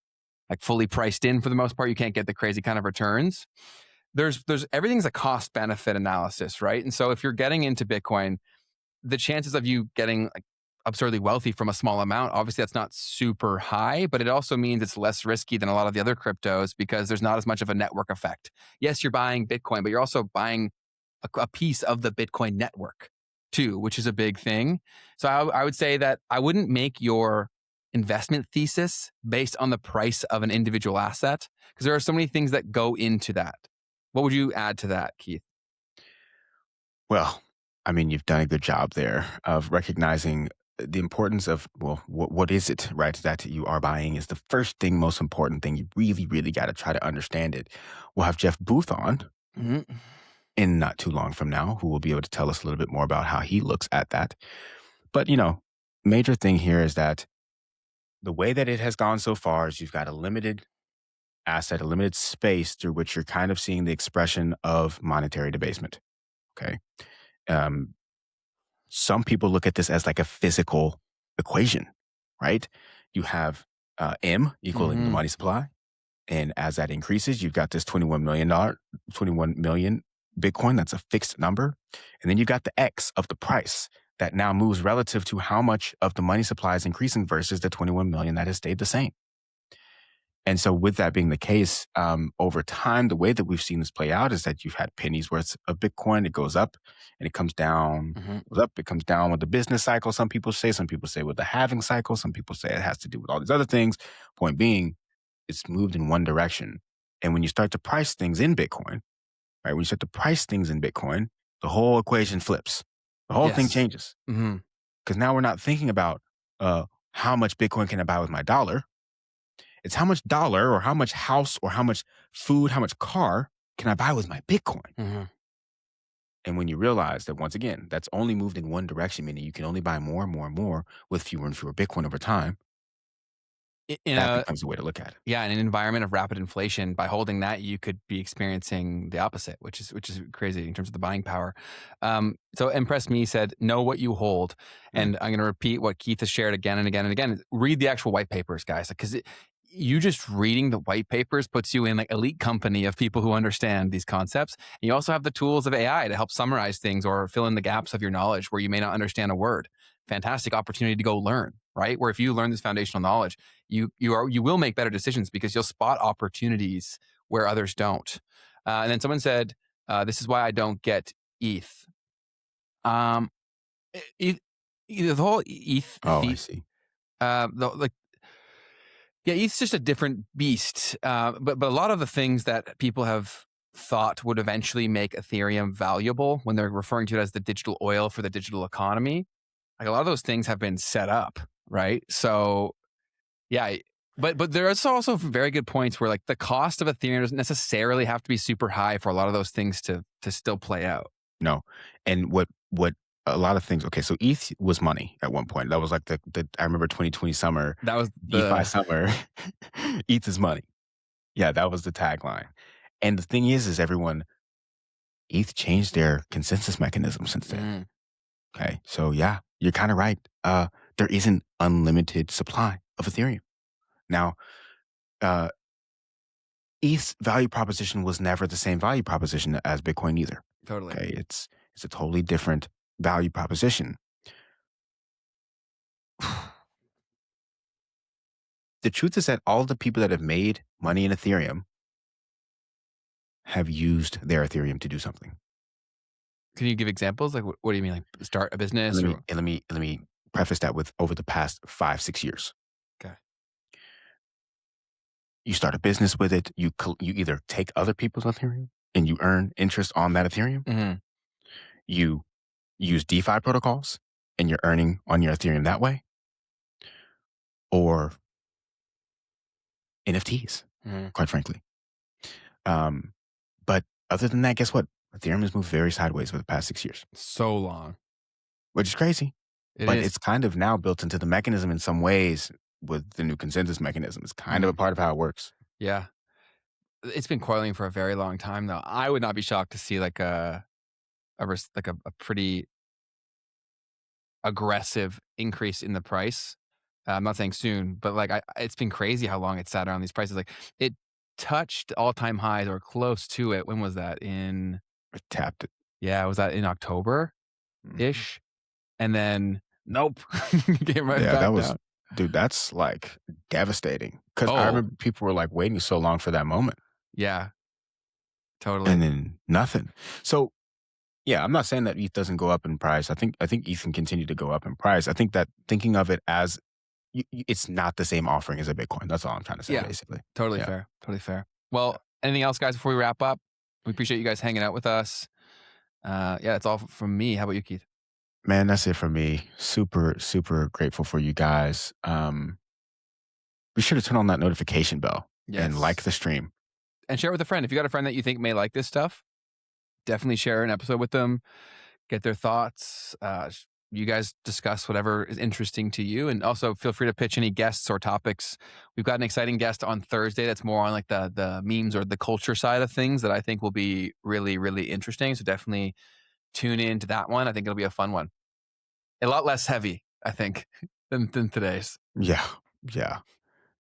like fully priced in for the most part. You can't get the crazy kind of returns. There's everything's a cost benefit analysis, right? And so if you're getting into Bitcoin, the chances of you getting like absurdly wealthy from a small amount, obviously that's not super high, but it also means it's less risky than a lot of the other cryptos because there's not as much of a network effect. Yes, you're buying Bitcoin, but you're also buying a piece of the Bitcoin network too, which is a big thing. So I would say that I wouldn't make your investment thesis based on the price of an individual asset, because there are so many things that go into that. What would you add to that, Keith? Well, I mean, you've done a good job there of recognizing the importance of, well, what is it, right, that you are buying is the first thing, most important thing. You really, really got to try to understand it. We'll have Jeff Booth on in not too long from now, who will be able to tell us a little bit more about how he looks at that. But, major thing here is that the way that it has gone so far is you've got a limited asset, a limited space through which you're kind of seeing the expression of monetary debasement. Okay. Some people look at this as like a physical equation, right? You have M equaling the money supply. And as that increases, you've got this $21 million Bitcoin. That's a fixed number. And then you've got the X of the price that now moves relative to how much of the money supply is increasing versus the 21 million that has stayed the same. And so with that being the case, over time, the way that we've seen this play out is that you've had pennies worth of Bitcoin. It goes up and it comes down, goes up, it comes down with the business cycle. Some people say with the halving cycle. Some people say it has to do with all these other things. Point being, it's moved in one direction. And when you start to price things in Bitcoin, right? When you start to price things in Bitcoin, the whole equation flips. The whole thing changes. Because now we're not thinking about how much Bitcoin can I buy with my dollar. It's how much dollar or how much house or how much food, how much car can I buy with my Bitcoin? And when you realize that, once again, that's only moved in one direction, meaning you can only buy more and more and more with fewer and fewer Bitcoin over time, that becomes the way to look at it. Yeah, in an environment of rapid inflation, by holding that, you could be experiencing the opposite, which is crazy in terms of the buying power. So Impress Me said, know what you hold. And I'm going to repeat what Keith has shared again and again and again. Read the actual white papers, guys, because you just reading the white papers puts you in like elite company of people who understand these concepts. And you also have the tools of AI to help summarize things or fill in the gaps of your knowledge where you may not understand a word. Fantastic opportunity to go learn, right? Where if you learn this foundational knowledge, you will make better decisions because you'll spot opportunities where others don't. And then someone said, this is why I don't get ETH. The whole ETH. I see. ETH's just a different beast. But a lot of the things that people have thought would eventually make Ethereum valuable when they're referring to it as the digital oil for the digital economy, like a lot of those things have been set up, right? So, yeah. But there are also very good points where like the cost of Ethereum doesn't necessarily have to be super high for a lot of those things to still play out. No. And what a lot of things, okay, so ETH was money at one point. That was like the I remember 2020 summer. That was DeFi summer. ETH is money. Yeah, that was the tagline. And the thing is ETH changed their consensus mechanism since then. Okay, so yeah, you're kind of right. There isn't unlimited supply of Ethereum. Now, ETH's value proposition was never the same value proposition as Bitcoin either. Totally. Okay, it's a totally different value proposition. The truth is that all the people that have made money in Ethereum have used their Ethereum to do something. Can you give examples? Like, what do you mean? Like, start a business? Let me preface that with over the past 5-6 years. Okay. You start a business with it. You either take other people's Ethereum and you earn interest on that Ethereum. You use DeFi protocols and you're earning on your Ethereum that way, or NFTs, quite frankly. But other than that, guess what? Ethereum has moved very sideways for the past 6 years. So long. Which is crazy. It's kind of now built into the mechanism in some ways with the new consensus mechanism. It's kind of a part of how it works. Yeah. It's been coiling for a very long time, though. I would not be shocked to see like a pretty aggressive increase in the price. I'm not saying soon, but like it's been crazy how long it sat around these prices. Like it touched all-time highs or close to it. When was that? It tapped it. Yeah, was that in October-ish? And then nope. Came right back down. Dude, that's like devastating. Because I remember people were like waiting so long for that moment. Yeah. Totally. And then nothing. So yeah, I'm not saying that ETH doesn't go up in price. I think ETH can continue to go up in price. I think that thinking of it as it's not the same offering as a Bitcoin. That's all I'm trying to say, basically. Totally fair. Totally fair. Well, anything else, guys, before we wrap up? We appreciate you guys hanging out with us. That's all from me. How about you, Keith? Man, that's it for me. Super, super grateful for you guys. Be sure to turn on that notification bell and like the stream. And share it with a friend. If you got a friend that you think may like this stuff, definitely share an episode with them. Get their thoughts. You guys discuss whatever is interesting to you. And also feel free to pitch any guests or topics. We've got an exciting guest on Thursday that's more on like the memes or the culture side of things that I think will be really, really interesting. So definitely tune in to that one. I think it'll be a fun one. A lot less heavy, I think, than today's. Yeah.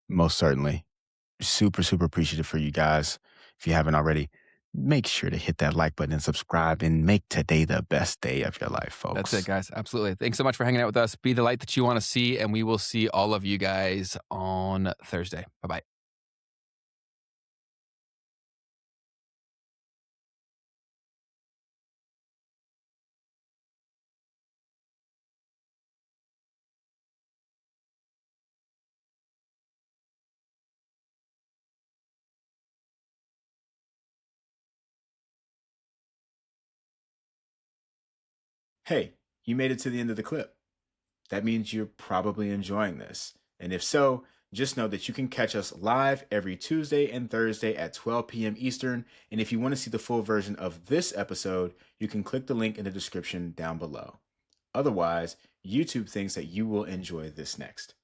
Most certainly. Super, super appreciative for you guys. If you haven't already, make sure to hit that like button and subscribe and make today the best day of your life, folks. That's it, guys. Absolutely. Thanks so much for hanging out with us. Be the light that you want to see, and we will see all of you guys on Thursday. Bye-bye. Hey, you made it to the end of the clip. That means you're probably enjoying this. And if so, just know that you can catch us live every Tuesday and Thursday at 12 p.m. Eastern. And if you want to see the full version of this episode, you can click the link in the description down below. Otherwise, YouTube thinks that you will enjoy this next.